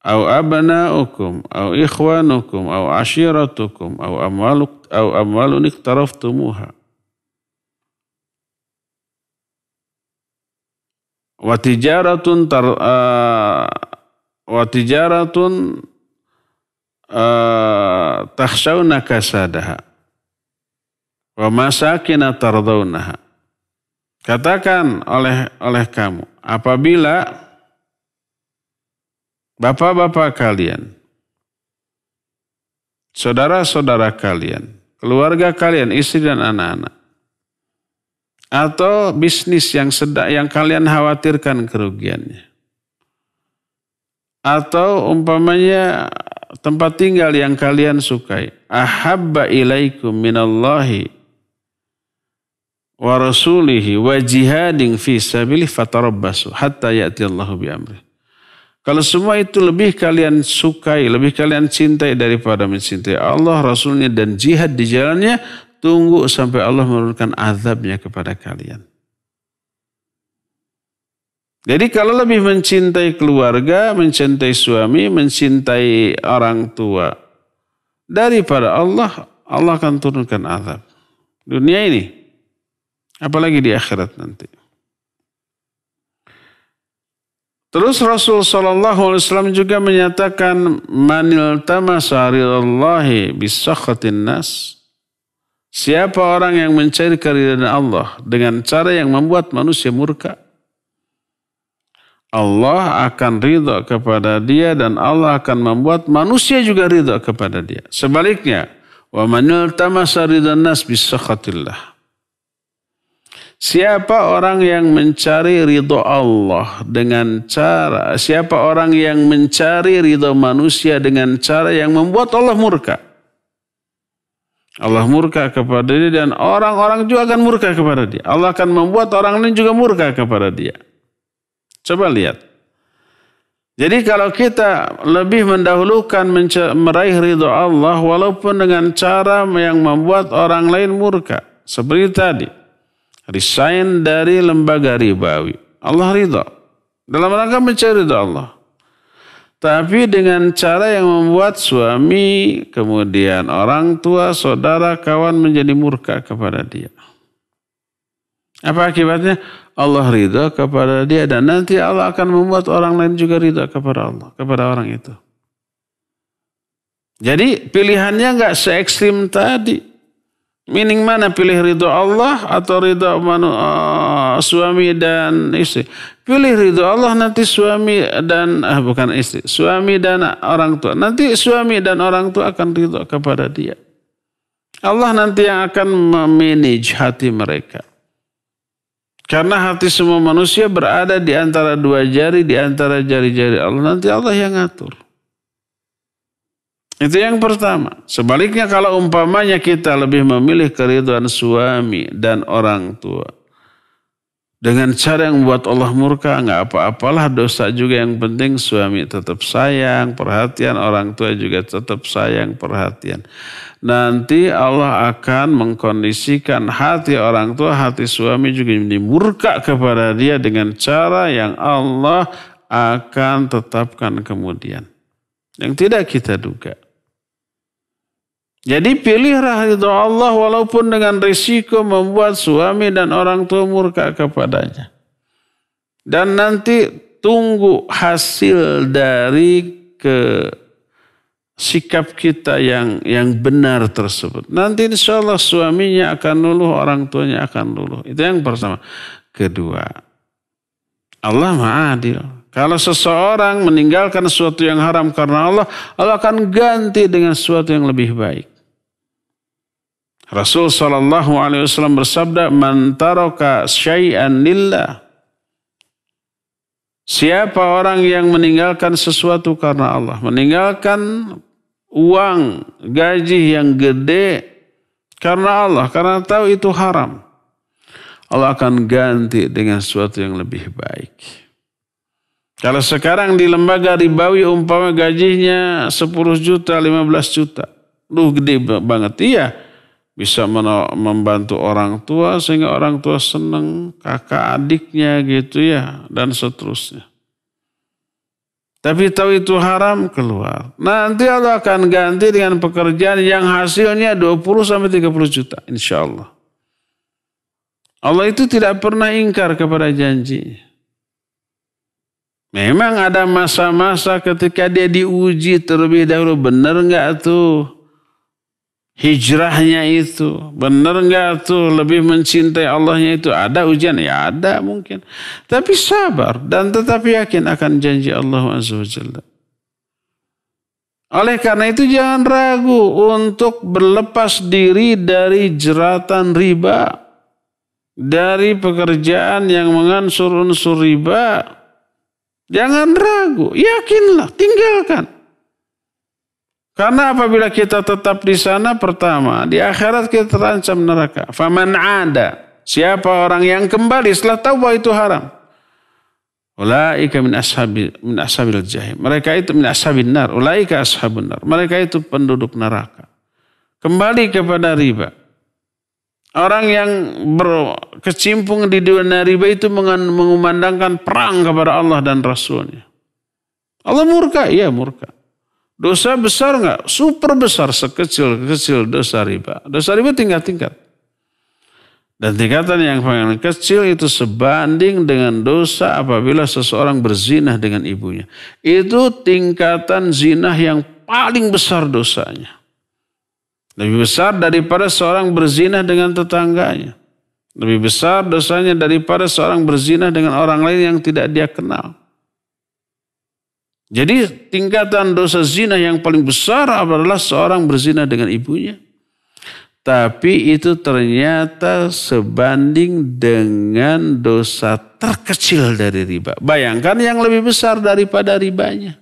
au abna'ukum au ikhwanukum au ashiratukum au amwalun iktaraftumuha wa tijaratun takhshawna kasadaha wa masakina tardawnaha. Katakan oleh kamu, apabila bapak-bapak kalian, saudara-saudara kalian, keluarga kalian, istri dan anak-anak, atau bisnis yang kalian khawatirkan kerugiannya, atau umpamanya tempat tinggal yang kalian sukai, ahabba ilaikum minallahi wa rasulihi wa jihadin fi sabilihi fatarabbasu hatta ya'tiyallahu bi amri. Kalau semua itu lebih kalian sukai, lebih kalian cintai daripada mencintai Allah, Rasulnya dan jihad di jalannya, tunggu sampai Allah menurunkan azabnya kepada kalian. Jadi kalau lebih mencintai keluarga, mencintai suami, mencintai orang tua daripada Allah, Allah akan turunkan azab. Dunia ini, apalagi di akhirat nanti. Terus Rasul SAW juga menyatakan, manil tamasa ridallahi bisakhatin nas. Siapa orang yang mencari keridhaan Allah dengan cara yang membuat manusia murka, Allah akan ridha kepada dia dan Allah akan membuat manusia juga ridha kepada dia. Sebaliknya, wa manil tamasa ridhan nas bisakhatillah. Siapa orang yang mencari ridha Allah dengan cara, siapa orang yang mencari ridha manusia dengan cara yang membuat Allah murka. Allah murka kepada dia dan orang-orang juga akan murka kepada dia. Allah akan membuat orang lain juga murka kepada dia. Coba lihat. Jadi kalau kita lebih mendahulukan meraih ridha Allah walaupun dengan cara yang membuat orang lain murka. Seperti tadi. Resign dari lembaga ribawi. Allah ridha. Dalam rangka mencari ridha Allah. Tapi dengan cara yang membuat suami, kemudian orang tua, saudara, kawan menjadi murka kepada dia. Apa akibatnya? Allah ridha kepada dia dan nanti Allah akan membuat orang lain juga ridha kepada Allah, kepada orang itu. Jadi pilihannya enggak se-ekstrim tadi. Meaning mana, pilih ridha Allah atau ridha suami dan istri? Pilih ridha Allah, nanti suami dan bukan istri, suami dan orang tua. Nanti suami dan orang tua akan ridha kepada dia. Allah nanti yang akan memanage hati mereka. Karena hati semua manusia berada di antara dua jari, di antara jari-jari Allah. Nanti Allah yang ngatur. Itu yang pertama. Sebaliknya kalau umpamanya kita lebih memilih keridhaan suami dan orang tua, dengan cara yang membuat Allah murka, enggak apa-apalah, dosa juga, yang penting suami tetap sayang, perhatian, orang tua juga tetap sayang, perhatian. Nanti Allah akan mengkondisikan hati orang tua, hati suami juga menjadi murka kepada dia dengan cara yang Allah akan tetapkan kemudian. Yang tidak kita duga. Jadi pilihlah ridha Allah walaupun dengan risiko membuat suami dan orang tua murka kepadanya. Dan nanti tunggu hasil dari sikap kita yang benar tersebut. Nanti insya Allah suaminya akan luluh, orang tuanya akan luluh. Itu yang pertama. Kedua, Allah Maha Adil. Kalau seseorang meninggalkan sesuatu yang haram karena Allah, Allah akan ganti dengan sesuatu yang lebih baik. Rasul SAW bersabda, "Man taraka syai'an lillah." Siapa orang yang meninggalkan sesuatu karena Allah, meninggalkan uang, gaji yang gede karena Allah, karena tahu itu haram, Allah akan ganti dengan sesuatu yang lebih baik. Kalau sekarang di lembaga ribawi umpama gajinya 10 juta, 15 juta. Gede banget. Iya, bisa membantu orang tua sehingga orang tua senang, kakak adiknya gitu ya, dan seterusnya. Tapi tahu itu haram, keluar. Nanti Allah akan ganti dengan pekerjaan yang hasilnya 20-30 juta. Insya Allah. Allah itu tidak pernah ingkar kepada janji. Memang ada masa-masa ketika dia diuji terlebih dahulu. Benar enggak tuh hijrahnya itu? Benar enggak tuh lebih mencintai Allahnya itu? Ada ujian? Ya ada mungkin. Tapi sabar dan tetap yakin akan janji Allah Azza wa Jalla. Oleh karena itu jangan ragu untuk berlepas diri dari jeratan riba. Dari pekerjaan yang mengansur unsur riba. Jangan ragu, yakinlah, tinggalkan. Karena apabila kita tetap di sana, pertama, di akhirat kita terancam neraka. Faman ada, siapa orang yang kembali setelah tahu bahwa itu haram. Ulaika min ashabil jahim. Mereka itu min ashabin nar. Ulaika ashabun nar. Mereka itu penduduk neraka. Kembali kepada riba. Orang yang berkecimpung di dunia riba itu mengumandangkan perang kepada Allah dan Rasulnya. Allah murka? Iya murka. Dosa besar enggak? Super besar, sekecil-kecil dosa riba. Dosa riba tingkat-tingkat. Dan tingkatan yang paling kecil itu sebanding dengan dosa apabila seseorang berzina dengan ibunya. Itu tingkatan zina yang paling besar dosanya. Lebih besar daripada seorang berzina dengan tetangganya. Lebih besar dosanya daripada seorang berzina dengan orang lain yang tidak dia kenal. Jadi tingkatan dosa zina yang paling besar adalah seorang berzina dengan ibunya. Tapi itu ternyata sebanding dengan dosa terkecil dari riba. Bayangkan yang lebih besar daripada ribanya.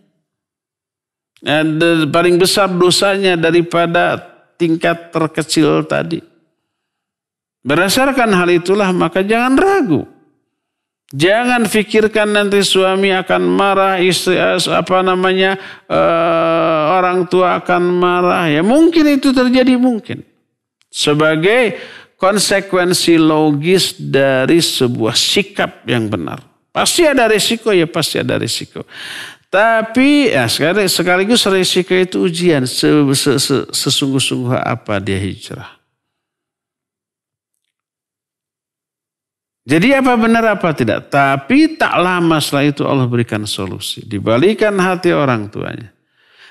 Paling besar dosanya daripada tingkat terkecil tadi. Berdasarkan hal itulah maka jangan ragu. Jangan fikirkan nanti suami akan marah, istri orang tua akan marah. Ya mungkin itu terjadi mungkin. Sebagai konsekuensi logis dari sebuah sikap yang benar. Pasti ada resiko, ya pasti ada resiko. Tapi ya sekaligus resiko itu ujian. Sesungguh-sungguh apa dia hijrah. Jadi apa benar apa tidak. Tapi tak lama setelah itu Allah berikan solusi. Dibalikan hati orang tuanya.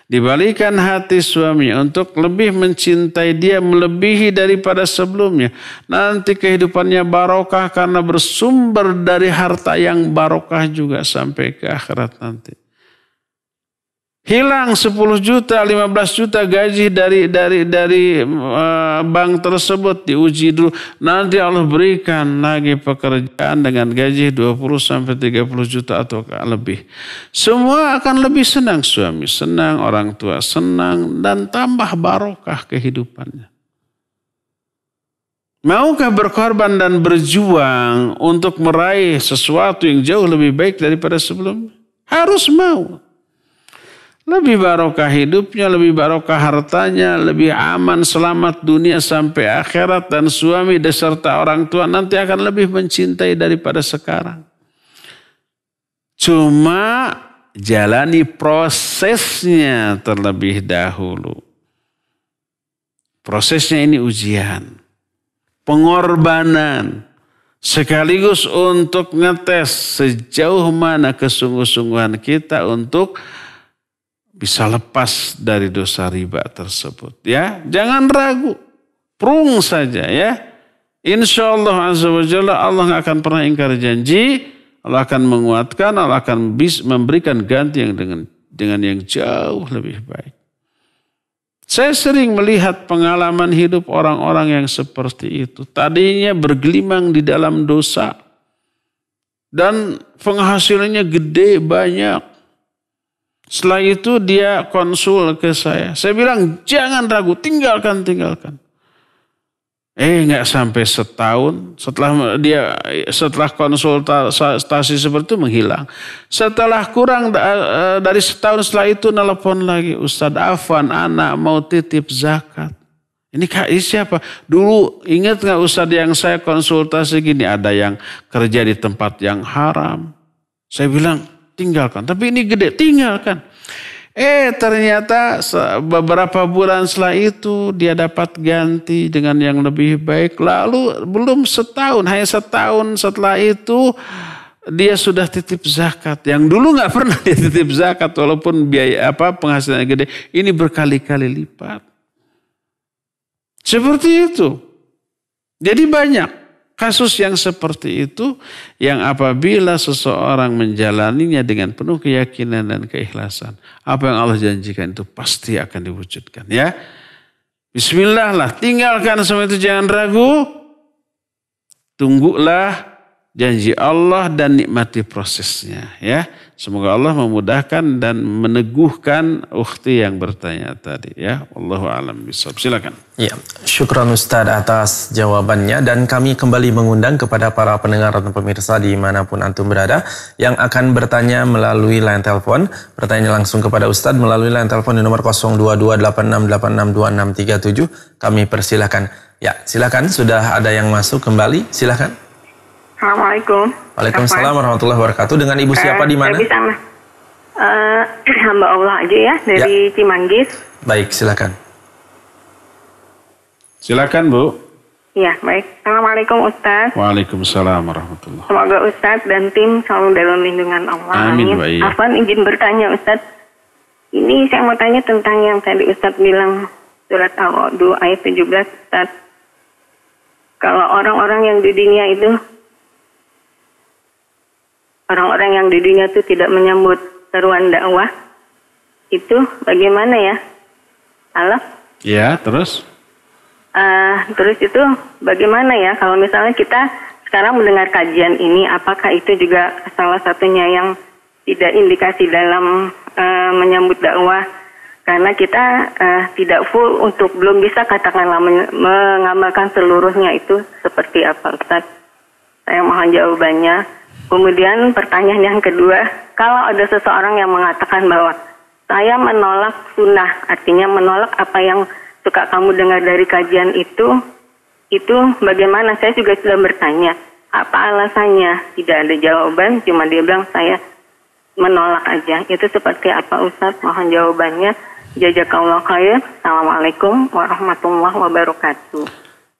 Dibalikan hati suaminya untuk lebih mencintai dia melebihi daripada sebelumnya. Nanti kehidupannya barokah karena bersumber dari harta yang barokah juga sampai ke akhirat nanti. Hilang 10 juta, 15 juta gaji dari bank tersebut diuji dulu. Nanti Allah berikan lagi pekerjaan dengan gaji 20-30 juta atau lebih. Semua akan lebih senang, suami senang, orang tua senang, dan tambah barokah kehidupannya. Maukah berkorban dan berjuang untuk meraih sesuatu yang jauh lebih baik daripada sebelumnya? Harus mau. Lebih barokah hidupnya, lebih barokah hartanya, lebih aman, selamat dunia sampai akhirat. Dan suami beserta orang tua nanti akan lebih mencintai daripada sekarang. Cuma jalani prosesnya terlebih dahulu. Prosesnya ini ujian, pengorbanan. Sekaligus untuk ngetes sejauh mana kesungguh-sungguhan kita untuk bisa lepas dari dosa riba tersebut. Ya, jangan ragu. Prung saja ya. Insya Allah Azza wa Jalla Allah nggak akan pernah ingkar janji. Allah akan menguatkan, Allah akan memberikan ganti yang dengan yang jauh lebih baik. Saya sering melihat pengalaman hidup orang-orang yang seperti itu. Tadinya bergelimang di dalam dosa. Dan penghasilannya gede, banyak. Setelah itu dia konsul ke saya. Saya bilang, jangan ragu, tinggalkan. Nggak sampai setahun setelah konsultasi seperti itu menghilang. Setelah kurang dari setahun setelah itu nelpon lagi, Ustadz Afwan, anak mau titip zakat. Ini siapa? Dulu ingat nggak Ustadz yang saya konsultasi gini, ada yang kerja di tempat yang haram. Saya bilang tinggalkan, tapi ini gede, tinggalkan. Ternyata beberapa bulan setelah itu dia dapat ganti dengan yang lebih baik. Lalu belum setahun, hanya setahun setelah itu dia sudah titip zakat. Yang dulu nggak pernah dia titip zakat walaupun biaya penghasilannya gede. Ini berkali-kali lipat. Seperti itu. Jadi banyak kasus yang seperti itu yang apabila seseorang menjalaninya dengan penuh keyakinan dan keikhlasan, apa yang Allah janjikan itu pasti akan diwujudkan, ya. Bismillah lah, tinggalkan semua itu, jangan ragu. Tunggulah janji Allah dan nikmati prosesnya, ya. Semoga Allah memudahkan dan meneguhkan ukhti yang bertanya tadi, ya. Wallahu a'lam bishawab. Silakan. Ya, syukran Ustaz atas jawabannya, dan kami kembali mengundang kepada para pendengar dan pemirsa dimanapun antum berada yang akan bertanya melalui line telepon. Bertanya langsung kepada Ustaz melalui line telepon di nomor 0228686267. Kami persilahkan. Ya, silakan, sudah ada yang masuk kembali. Silakan. Assalamualaikum. Waalaikumsalam warahmatullahi wabarakatuh. Dengan Ibu siapa di mana? Saya bisa hamba Allah aja ya, dari Cimanggis. Baik, silakan. Silakan, Bu. Ya, baik. Assalamualaikum Ustaz. Waalaikumsalam warahmatullahi. Semoga Ustaz dan tim selalu dalam lindungan Allah. Amin. Amin. Afwan izin bertanya Ustaz. Ini saya mau tanya tentang yang tadi Ustaz bilang surat Al-A'du ayat 17 Ustaz. Kalau orang-orang yang di dunia itu tidak menyambut seruan dakwah, itu bagaimana ya? Halo? Ya, terus? Terus itu bagaimana ya kalau misalnya kita sekarang mendengar kajian ini, apakah itu juga salah satunya yang tidak indikasi dalam menyambut dakwah? Karena kita tidak full untuk belum bisa katakanlah mengamalkan seluruhnya, itu seperti apa Ustaz? Saya mohon jawabannya. Kemudian pertanyaan yang kedua, kalau ada seseorang yang mengatakan bahwa saya menolak sunnah, artinya menolak apa yang suka kamu dengar dari kajian itu bagaimana? Saya juga sudah bertanya, apa alasannya? Tidak ada jawaban, cuma dia bilang saya menolak aja. Itu seperti apa Ustaz? Mohon jawabannya. Jazakallahu khair. Assalamualaikum warahmatullahi wabarakatuh.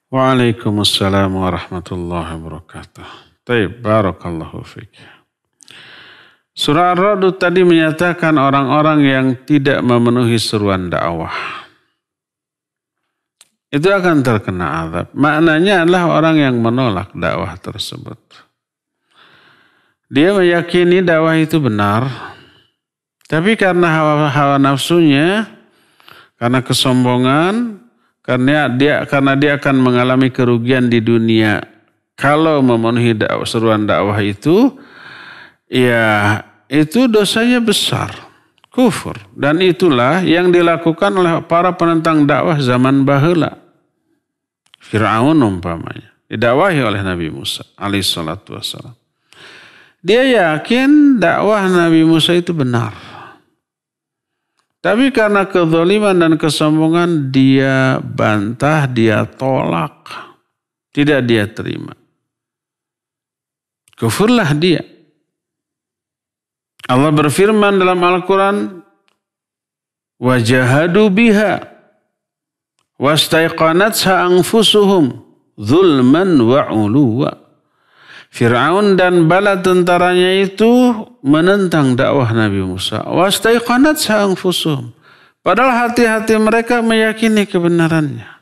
Waalaikumsalam warahmatullahi wabarakatuh. Baik, barakallahu fiik. Surah Ar-Ra'd tadi menyatakan orang-orang yang tidak memenuhi seruan dakwah itu akan terkena azab. Maknanya adalah orang yang menolak dakwah tersebut. Dia meyakini dakwah itu benar, tapi karena hawa nafsunya, karena kesombongan, karena dia akan mengalami kerugian di dunia. Kalau memenuhi seruan dakwah itu, ya itu dosanya besar, kufur. Dan itulah yang dilakukan oleh para penentang dakwah zaman baheula. Fir'aun umpamanya, didakwahi oleh Nabi Musa alaihissalatu wassalam. Dia yakin dakwah Nabi Musa itu benar. Tapi karena kezaliman dan kesombongan dia bantah, dia tolak. Tidak dia terima. Kufurlah dia. Allah berfirman dalam Al-Quran, wajahadu biha wastaiqanatha anfusuhum zulman wa uluwa. Fir'aun dan bala tentaranya itu menentang dakwah Nabi Musa. Wastaiqanatha anfusuhum. Padahal hati-hati mereka meyakini kebenarannya.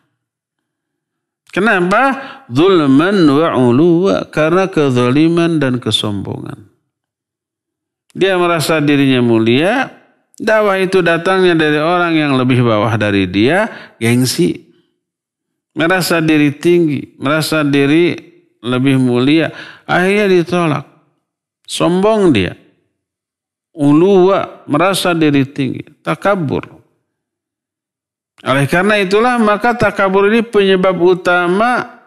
Kenapa? Zulman wa uluwa, karena kezaliman dan kesombongan. Dia merasa dirinya mulia, dakwah itu datangnya dari orang yang lebih bawah dari dia, gengsi. Merasa diri tinggi, merasa diri lebih mulia, akhirnya ditolak. Sombong dia. Uluwa, merasa diri tinggi, takabur. Oleh karena itulah maka takabur ini penyebab utama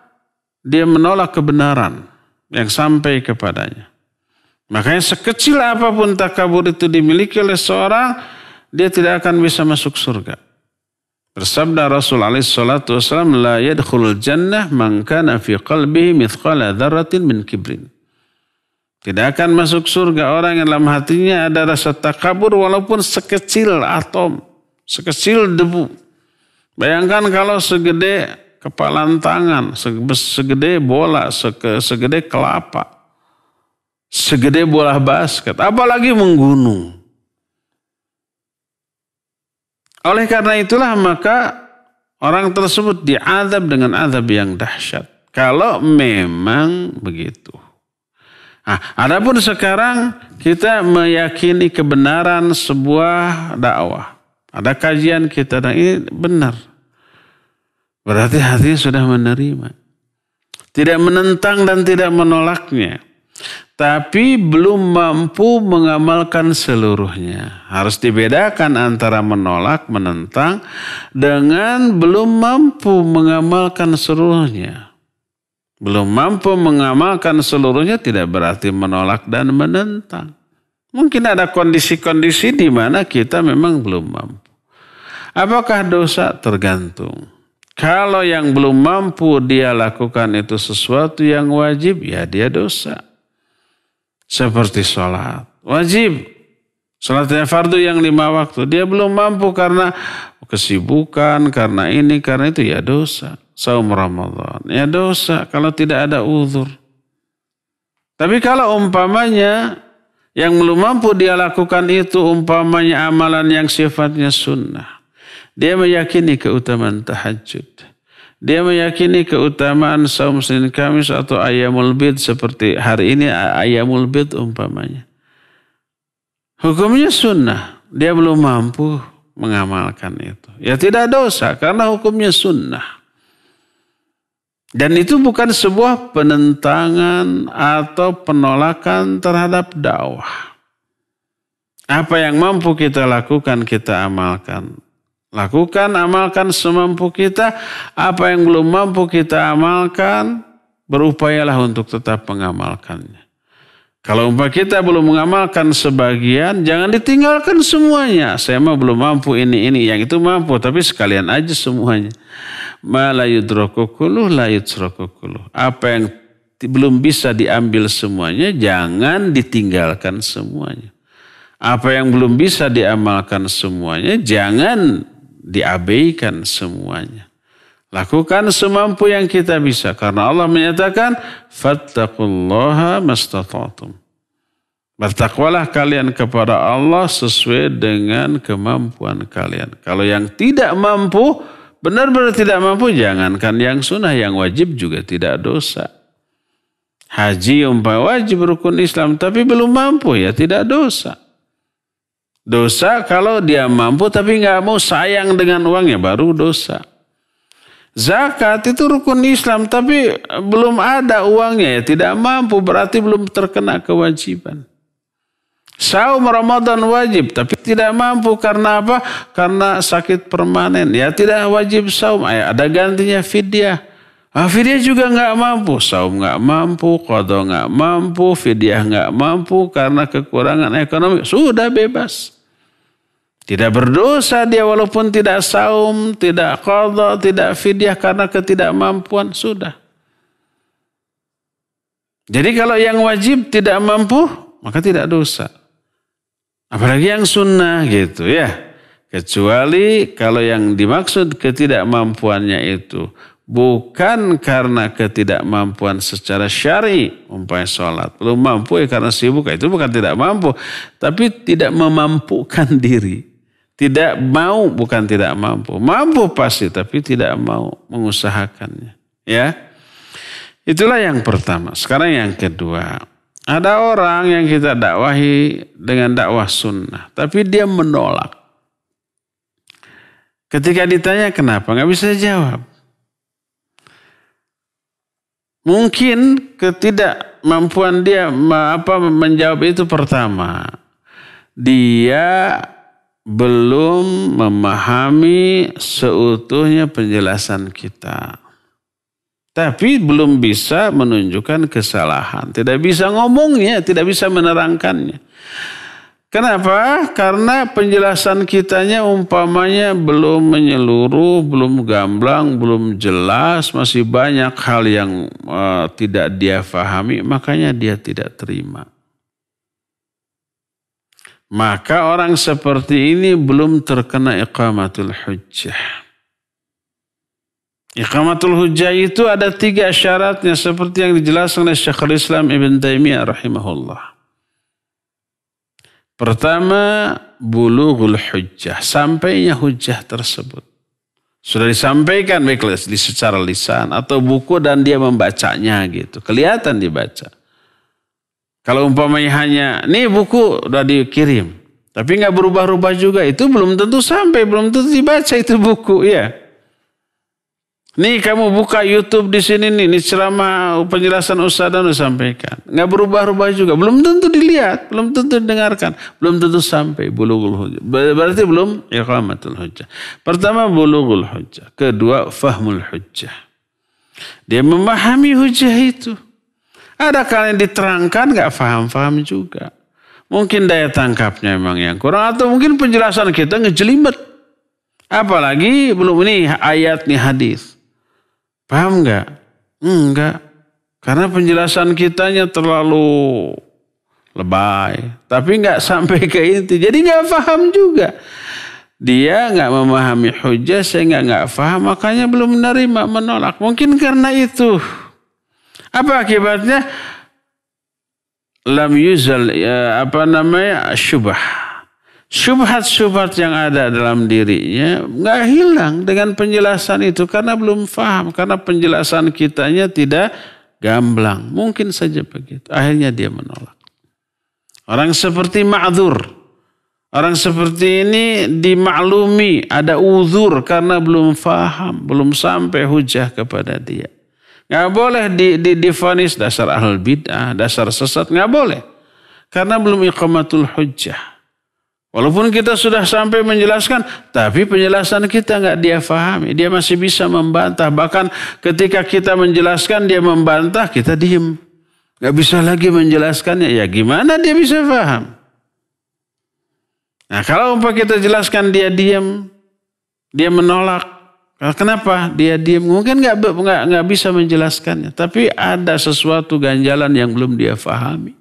dia menolak kebenaran yang sampai kepadanya. Makanya sekecil apapun takabur itu dimiliki oleh seorang, dia tidak akan bisa masuk surga. Bersabda Rasul alaihi salatu wasallam, la yadkhulul jannah man kana fi qalbihi mithqala dzarratin min kibrin. Tidak akan masuk surga orang yang dalam hatinya ada rasa takabur walaupun sekecil atom, sekecil debu. Bayangkan kalau segede kepalan tangan, segede bola, segede kelapa, segede bola basket, apalagi menggunung. Oleh karena itulah maka orang tersebut diazab dengan azab yang dahsyat. Kalau memang begitu. Nah, adapun sekarang kita meyakini kebenaran sebuah dakwah. Ada kajian kita dan ini benar. Berarti hatinya sudah menerima. Tidak menentang dan tidak menolaknya. Tapi belum mampu mengamalkan seluruhnya. Harus dibedakan antara menolak, menentang dengan belum mampu mengamalkan seluruhnya. Belum mampu mengamalkan seluruhnya tidak berarti menolak dan menentang. Mungkin ada kondisi-kondisi di mana kita memang belum mampu. Apakah dosa? Tergantung. Kalau yang belum mampu dia lakukan itu sesuatu yang wajib, ya dia dosa. Seperti sholat. Wajib. Sholatnya fardu yang 5 waktu. Dia belum mampu karena kesibukan, karena ini, karena itu, ya dosa. Saum Ramadan, ya dosa kalau tidak ada uzur. Tapi kalau umpamanya yang belum mampu dia lakukan itu umpamanya amalan yang sifatnya sunnah. Dia meyakini keutamaan tahajud. Dia meyakini keutamaan saum Senin Kamis atau Ayyamul Bid seperti hari ini Ayyamul Bid umpamanya. Hukumnya sunnah. Dia belum mampu mengamalkan itu. Ya tidak dosa karena hukumnya sunnah. Dan itu bukan sebuah penentangan atau penolakan terhadap dakwah. Apa yang mampu kita lakukan, kita amalkan. Lakukan, amalkan semampu kita. Apa yang belum mampu kita amalkan, berupayalah untuk tetap mengamalkannya. Kalau umpah kita belum mengamalkan sebagian, jangan ditinggalkan semuanya. Saya mah belum mampu ini, yang itu mampu, tapi sekalian aja semuanya. Ma la yudraku kulluh la yutraku kulluh. Apa yang belum bisa diambil semuanya, jangan ditinggalkan semuanya. Apa yang belum bisa diamalkan semuanya, jangan diabaikan semuanya. Lakukan semampu yang kita bisa. Karena Allah menyatakan, fattaqullaha mastata'tum. Bertakwalah kalian kepada Allah sesuai dengan kemampuan kalian. Kalau yang tidak mampu, benar-benar tidak mampu, jangankan yang sunnah, yang wajib juga tidak dosa. Haji umpama wajib rukun Islam, tapi belum mampu, ya tidak dosa. Dosa kalau dia mampu tapi nggak mau sayang dengan uangnya, baru dosa. Zakat itu rukun Islam tapi belum ada uangnya, ya tidak mampu, berarti belum terkena kewajiban. Saum Ramadan wajib tapi tidak mampu karena apa? Karena sakit permanen, ya tidak wajib saum, ada gantinya fidyah. Fidyah juga nggak mampu, saum nggak mampu, qadha nggak mampu, fidyah nggak mampu karena kekurangan ekonomi, sudah bebas. Tidak berdosa dia walaupun tidak saum, tidak qadha, tidak fidyah karena ketidakmampuan, sudah. Jadi kalau yang wajib tidak mampu, maka tidak dosa. Apalagi yang sunnah gitu ya. Kecuali kalau yang dimaksud ketidakmampuannya itu bukan karena ketidakmampuan secara syar'i, umpamanya sholat. Belum mampu ya karena sibuk, itu bukan tidak mampu. Tapi tidak memampukan diri. Tidak mau bukan tidak mampu. Mampu pasti tapi tidak mau mengusahakannya. Ya. Itulah yang pertama. Sekarang yang kedua. Ada orang yang kita dakwahi dengan dakwah sunnah, tapi dia menolak. Ketika ditanya kenapa, nggak bisa jawab. Mungkin ketidakmampuan dia menjawab itu pertama, dia belum memahami seutuhnya penjelasan kita. Tapi belum bisa menunjukkan kesalahan. Tidak bisa ngomongnya, tidak bisa menerangkannya. Kenapa? Karena penjelasan kitanya umpamanya belum menyeluruh, belum gamblang, belum jelas. Masih banyak hal yang tidak dia pahami, makanya dia tidak terima. Maka orang seperti ini belum terkena iqamatul hujjah. Iqamatul hujjah itu ada 3 syaratnya seperti yang dijelaskan oleh Syekhul Islam Ibn Taimiyah rahimahullah. Pertama, bulughul hujjah, sampainya hujjah tersebut. Sudah disampaikan baik secara lisan atau buku dan dia membacanya gitu. Kelihatan dibaca. Kalau umpamanya hanya, nih buku udah dikirim, tapi nggak berubah-ubah juga, itu belum tentu sampai, belum tentu dibaca itu buku, ya. Nih kamu buka YouTube di sini nih ceramah penjelasan Ustaz dan sampaikan, nggak berubah-ubah juga, belum tentu dilihat, belum tentu didengarkan, belum tentu sampai bulughul hujjah. Berarti belum iqamatul hujjah. Pertama bulughul hujjah, kedua fahmul hujjah. Dia memahami hujjah itu. Ada kali yang diterangkan nggak paham-paham juga. Mungkin daya tangkapnya memang yang kurang atau mungkin penjelasan kita ngejelimet. Apalagi belum ini ayat nih hadis. Paham nggak? Enggak. Karena penjelasan kitanya terlalu lebay. Tapi nggak sampai ke inti. Jadi nggak paham juga. Dia nggak memahami hujjah sehingga nggak paham. Makanya belum menerima, menolak. Mungkin karena itu. Apa akibatnya? Lam yuzal syubah. Syubhat-syubhat yang ada dalam dirinya nggak hilang dengan penjelasan itu karena belum paham, karena penjelasan kitanya tidak gamblang. Mungkin saja begitu. Akhirnya dia menolak. Orang seperti ma'dzur. Orang seperti ini dimaklumi ada uzur karena belum paham, belum sampai hujah kepada dia. Nggak boleh divonis dasar ahlul bid'ah, dasar sesat, nggak boleh. Karena belum iqamatul hujjah. Walaupun kita sudah sampai menjelaskan, tapi penjelasan kita nggak dia pahami. Dia masih bisa membantah. Bahkan ketika kita menjelaskan dia membantah, kita diem. Nggak bisa lagi menjelaskannya. Ya gimana dia bisa paham? Nah kalau kita jelaskan dia diem, dia menolak. Kenapa dia diam? Mungkin nggak bisa menjelaskannya. Tapi ada sesuatu ganjalan yang belum dia pahami.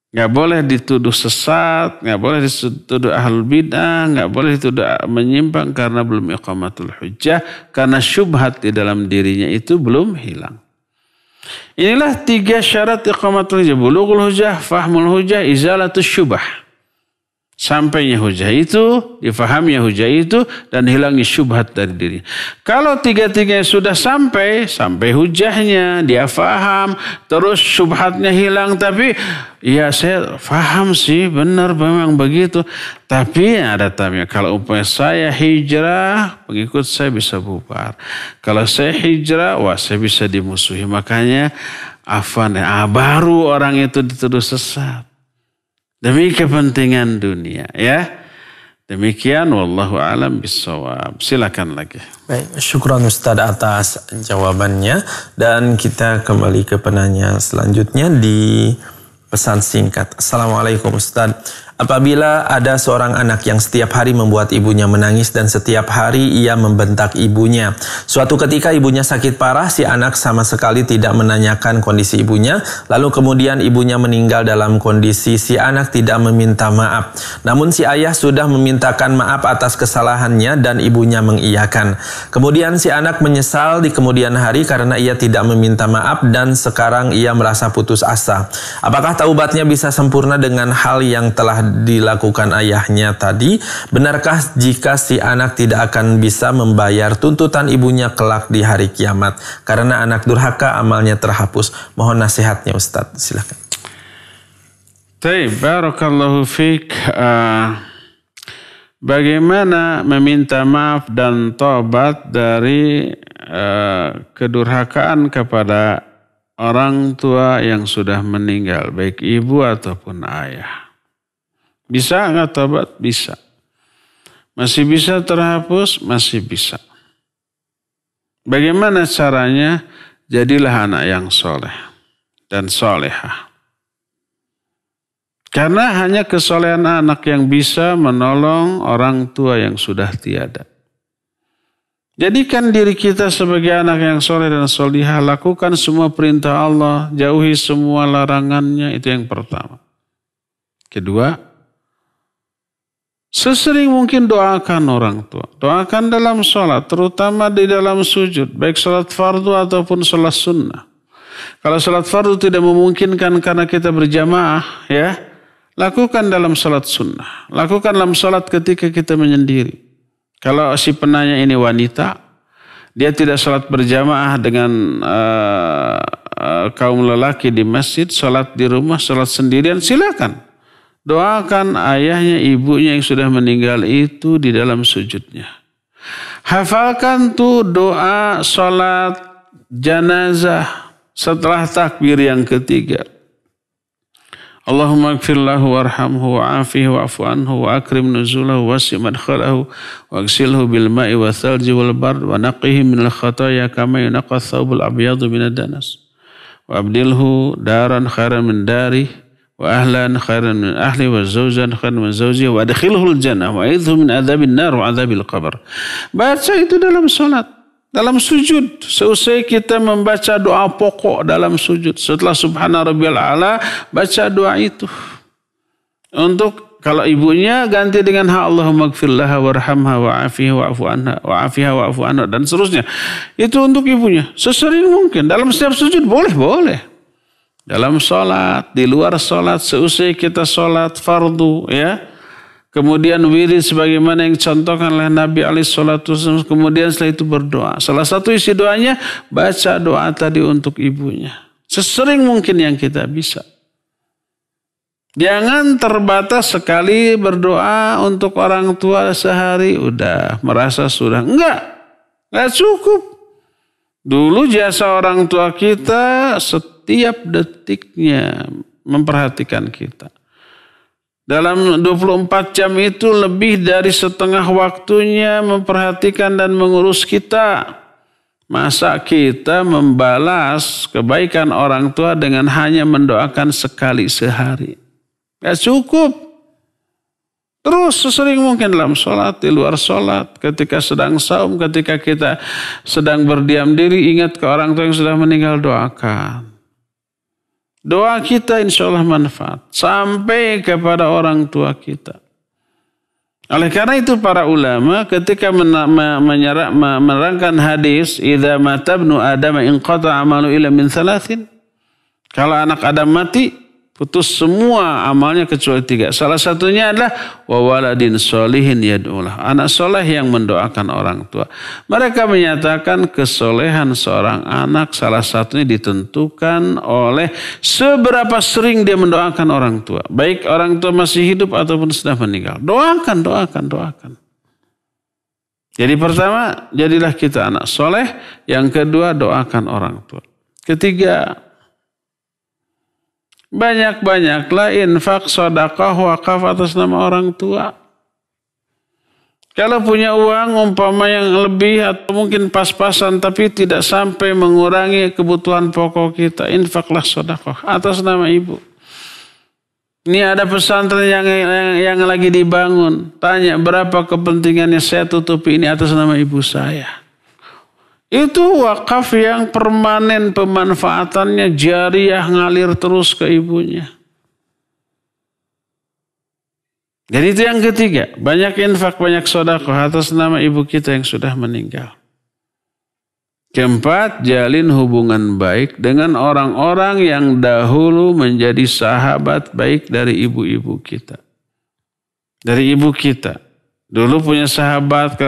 Nggak boleh dituduh sesat, nggak boleh dituduh ahlul bid'ah, nggak boleh dituduh menyimpang karena belum iqamatul hujjah. Karena syubhat di dalam dirinya itu belum hilang. Inilah 3 syarat iqamatul hujjah. Bulughul hujjah, fahmul hujjah, izalatus syubah. Sampainya hujah itu, difahamnya hujah itu, dan hilangnya syubhat dari diri. Kalau 3-tiganya sudah sampai hujahnya, dia faham, terus syubhatnya hilang, tapi ya saya faham sih, benar memang begitu. Tapi ada tamnya, kalau umpamanya saya hijrah, pengikut saya bisa bubar. Kalau saya hijrah, wah saya bisa dimusuhi. Makanya baru orang itu dituduh sesat. Demi kepentingan dunia, ya. Demikian wallahu a'lam bissawab. Silakan lagi. Baik, syukran Ustaz atas jawabannya dan kita kembali ke penanya selanjutnya di pesan singkat. Assalamualaikum Ustaz. Apabila ada seorang anak yang setiap hari membuat ibunya menangis dan setiap hari ia membentak ibunya. Suatu ketika ibunya sakit parah, si anak sama sekali tidak menanyakan kondisi ibunya. Lalu kemudian ibunya meninggal dalam kondisi si anak tidak meminta maaf. Namun si ayah sudah memintakan maaf atas kesalahannya dan ibunya mengiyakan. Kemudian si anak menyesal di kemudian hari karena ia tidak meminta maaf dan sekarang ia merasa putus asa. Apakah taubatnya bisa sempurna dengan hal yang telah dilakukan ayahnya tadi, benarkah jika si anak tidak akan bisa membayar tuntutan ibunya kelak di hari kiamat karena anak durhaka amalnya terhapus? Mohon nasihatnya Ustadz, silakan. Baik, barakallahu fiik. Bagaimana meminta maaf dan tobat dari kedurhakaan kepada orang tua yang sudah meninggal, baik ibu ataupun ayah? Bisa nggak tobat? Bisa. Masih bisa terhapus? Masih bisa. Bagaimana caranya? Jadilah anak yang soleh dan solehah. Karena hanya kesolehan anak yang bisa menolong orang tua yang sudah tiada. Jadikan diri kita sebagai anak yang soleh dan solihah. Lakukan semua perintah Allah. Jauhi semua larangannya. Itu yang pertama. Kedua, sesering mungkin doakan orang tua. Doakan dalam sholat, terutama di dalam sujud. Baik sholat fardu ataupun sholat sunnah. Kalau sholat fardu tidak memungkinkan karena kita berjamaah, ya, lakukan dalam sholat sunnah. Lakukan dalam sholat ketika kita menyendiri. Kalau si penanya ini wanita, dia tidak sholat berjamaah dengan kaum lelaki di masjid, sholat di rumah, sholat sendirian, silakan. Doakan ayahnya, ibunya yang sudah meninggal itu di dalam sujudnya. Hafalkan tuh doa sholat janazah setelah takbir yang ketiga. Allahumma ighfir lahu warhamhu wa'afihi wa'fu anhu wa akrim nuzulahu wasi' madkhalahu waghsilhu bil ma'i wa thalji wal bard wa naqihi minal khataya kama yunaqqa thawbul abyadu minad danas wa abdilhu daran khairan min dari wa ahlan khairan min ahli wa zawjan khairan min zawji wa adkhilhu al jannah wa a'idhu min adzabin nar wa adzabil qabr. Baca itu dalam salat. Dalam sujud, seusai kita membaca doa pokok dalam sujud. Setelah subhana rabbiyal a'la, baca doa itu. Untuk kalau ibunya ganti dengan Allahumma ighfir laha warhamha wa'afiha wa'fu anha wa'afiha wa'fu anha dan seterusnya. Itu untuk ibunya. Sesering mungkin dalam setiap sujud boleh. Dalam sholat, di luar sholat, seusai kita sholat fardu, ya. Kemudian wirid sebagaimana yang dicontohkan oleh Nabi SAW. Kemudian setelah itu berdoa. Salah satu isi doanya, baca doa tadi untuk ibunya. Sesering mungkin yang kita bisa. Jangan terbatas sekali berdoa untuk orang tua sehari. Udah merasa sudah. Enggak cukup. Dulu jasa orang tua kita setiap detiknya memperhatikan kita. Dalam 24 jam itu lebih dari setengah waktunya memperhatikan dan mengurus kita. Masa kita membalas kebaikan orang tua dengan hanya mendoakan sekali sehari? Gak cukup. Terus sesering mungkin dalam sholat, di luar sholat, ketika sedang saum, ketika kita sedang berdiam diri, ingat ke orang tua yang sudah meninggal, doakan. Doa kita insya Allah manfaat sampai kepada orang tua kita. Oleh karena itu para ulama ketika menerangkan hadis idza mata ibnu adam inqata amalu illa min thalathin. Kalau anak Adam mati, putus semua amalnya kecuali 3. Salah satunya adalah wa waladin sholihin yad'ulah. Anak soleh yang mendoakan orang tua. Mereka menyatakan kesolehan seorang anak salah satunya ditentukan oleh seberapa sering dia mendoakan orang tua. Baik orang tua masih hidup ataupun sudah meninggal. Doakan. Jadi pertama, jadilah kita anak soleh. Yang kedua, doakan orang tua. Ketiga, banyak-banyaklah infak, sedekah, wakaf atas nama orang tua. Kalau punya uang umpama yang lebih atau mungkin pas-pasan tapi tidak sampai mengurangi kebutuhan pokok kita, infaklah sedekah atas nama ibu. Ini ada pesantren yang lagi dibangun. Tanya berapa kepentingannya, saya tutupi ini atas nama ibu saya. Itu wakaf yang permanen, pemanfaatannya jariah, ngalir terus ke ibunya. Jadi itu yang ketiga, banyak infak, banyak sedekah atas nama ibu kita yang sudah meninggal. Keempat, jalin hubungan baik dengan orang-orang yang dahulu menjadi sahabat baik dari ibu-ibu kita. dari ibu kita. Dulu punya sahabat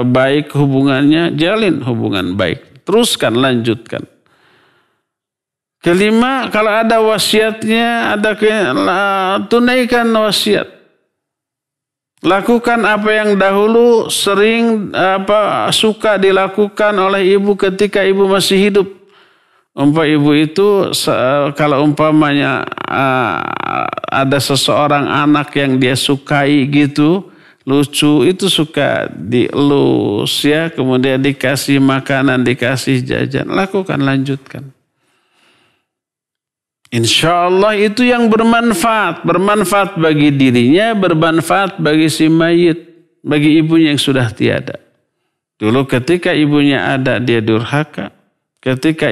baik hubungannya, jalin hubungan baik. Teruskan, lanjutkan. Kelima, kalau ada wasiatnya, tunaikan wasiat. Lakukan apa yang dahulu sering suka dilakukan oleh ibu ketika ibu masih hidup. Ibu itu kalau umpamanya ada seseorang anak yang dia sukai gitu, lucu, itu suka dielus ya, kemudian dikasih makanan, dikasih jajan, lakukan, lanjutkan. Insya Allah itu yang bermanfaat bagi dirinya, bermanfaat bagi si mayit, bagi ibunya yang sudah tiada. Dulu ketika ibunya ada dia durhaka, ketika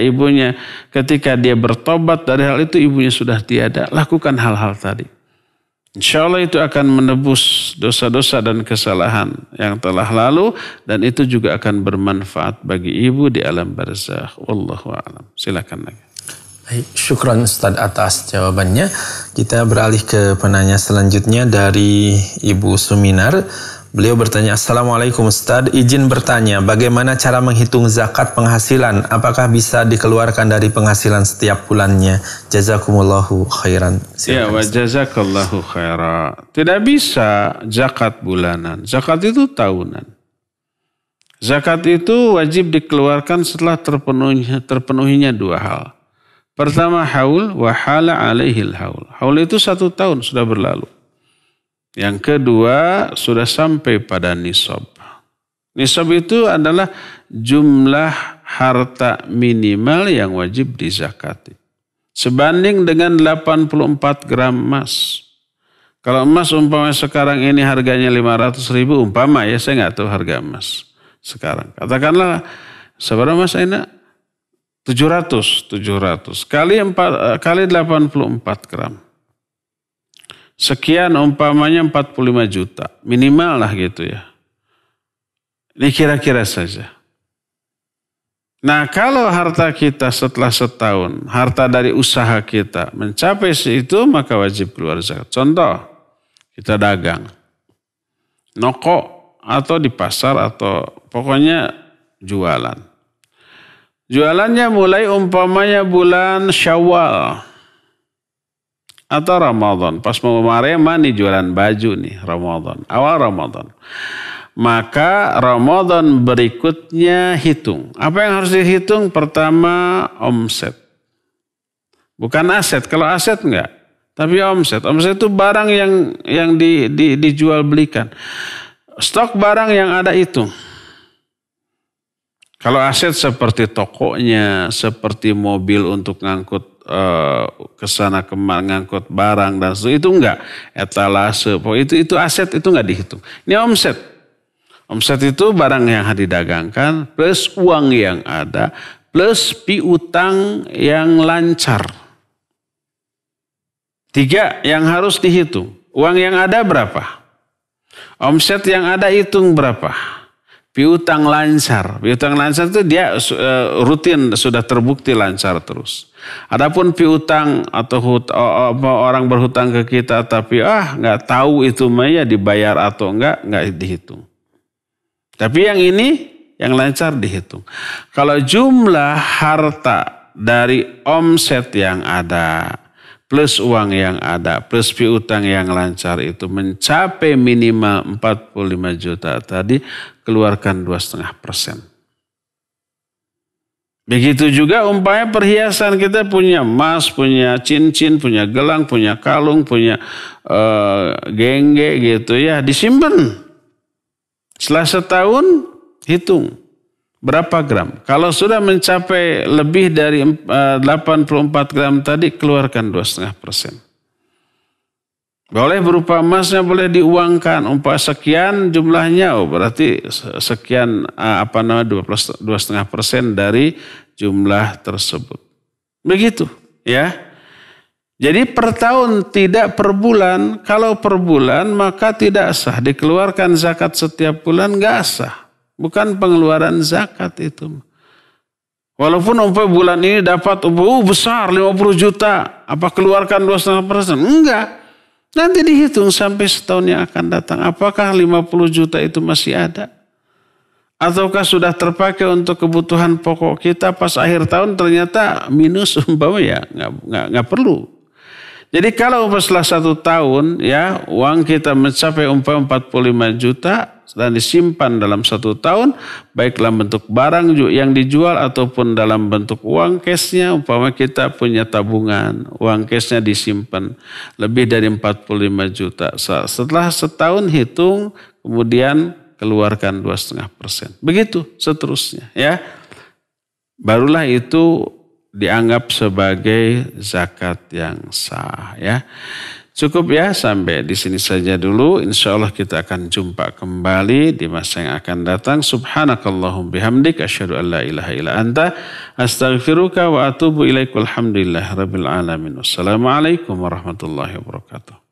dia bertobat dari hal itu ibunya sudah tiada, lakukan hal-hal tadi. Insya Allah itu akan menebus dosa-dosa dan kesalahan yang telah lalu, dan itu juga akan bermanfaat bagi ibu di alam barzakh. Wallahu a'lam. Silakan lagi. Baik, syukran Ustaz atas jawabannya. Kita beralih ke penanya selanjutnya dari Ibu Suminar. Beliau bertanya, Assalamualaikum Ustaz, izin bertanya, bagaimana cara menghitung zakat penghasilan? Apakah bisa dikeluarkan dari penghasilan setiap bulannya? Jazakumullahu khairan. Ya, wa jazakallahu khairan. Tidak bisa zakat bulanan. Zakat itu tahunan. Zakat itu wajib dikeluarkan setelah terpenuhinya dua hal. Pertama haul, wa hala alaihil haul. Haul itu 1 tahun sudah berlalu. Yang kedua sudah sampai pada nisab. Nisab itu adalah jumlah harta minimal yang wajib dizakati. Sebanding dengan 84 gram emas. Kalau emas umpamanya sekarang ini harganya 500.000, umpama ya, saya nggak tahu harga emas sekarang. Katakanlah seberapa emas enak? 700 kali 84 gram. Sekian umpamanya 45 juta. Minimal lah gitu ya. Ini kira-kira saja. Nah kalau harta kita setelah setahun, harta dari usaha kita mencapai segitu, maka wajib keluar zakat. Contoh, kita dagang. Noko atau di pasar atau pokoknya jualan. Jualannya mulai umpamanya bulan Syawal atau Ramadan. Pas mau Marema nih jualan baju nih, Ramadan. Awal Ramadan. Maka Ramadan berikutnya hitung. Apa yang harus dihitung? Pertama omset. Bukan aset. Kalau aset enggak. Tapi omset. Omset itu barang yang dijual belikan. Stok barang yang ada itu. Kalau aset seperti tokonya, seperti mobil untuk ngangkut kesana kemari, ngangkut barang dan itu enggak. Etalase, itu aset, itu enggak dihitung. Ini omset. Omset itu barang yang didagangkan plus uang yang ada plus piutang yang lancar. 3 yang harus dihitung. Uang yang ada berapa? Omset yang ada hitung berapa? Piutang lancar. Piutang lancar itu dia rutin sudah terbukti lancar terus. Adapun piutang atau orang berhutang ke kita tapi nggak tahu itu mah dibayar atau enggak dihitung. Tapi yang ini yang lancar dihitung. Kalau jumlah harta dari omset yang ada plus uang yang ada, plus piutang yang lancar itu mencapai minimal 45 juta tadi, keluarkan 2,5%. Begitu juga umpamanya perhiasan, kita punya emas, punya cincin, punya gelang, punya kalung, punya gengge gitu ya, disimpan. Setelah setahun, hitung. Berapa gram? Kalau sudah mencapai lebih dari 84 gram tadi, keluarkan 2,5%. Boleh berupa emasnya, boleh diuangkan. Umpah sekian jumlahnya, berarti sekian 2,5% dari jumlah tersebut. Begitu ya. Jadi per tahun tidak per bulan. Kalau per bulan maka tidak sah. Dikeluarkan zakat setiap bulan nggak sah. Bukan pengeluaran zakat itu. Walaupun umpamanya bulan ini dapat besar 50 juta. Apa keluarkan 2,5%? Enggak. Nanti dihitung sampai setahun yang akan datang. Apakah 50 juta itu masih ada? Ataukah sudah terpakai untuk kebutuhan pokok kita pas akhir tahun ternyata minus umpama ya nggak perlu. Jadi kalau setelah 1 tahun ya uang kita mencapai umpama 45 juta dan disimpan dalam 1 tahun baik dalam bentuk barang yang dijual ataupun dalam bentuk uang cashnya umpama kita punya tabungan uang cashnya disimpan lebih dari 45 juta. Setelah setahun hitung kemudian keluarkan 2,5%. Begitu seterusnya ya. Barulah itu dianggap sebagai zakat yang sah ya. Cukup ya sampai di sini saja dulu. Insya Allah kita akan jumpa kembali di masa yang akan datang. Subhanakallahum bihamdik asyhadu an la ilaha illa anta astaghfiruka wa atubu ilaik. Walhamdulillah rabbil alamin. Wassalamualaikum warahmatullahi wabarakatuh.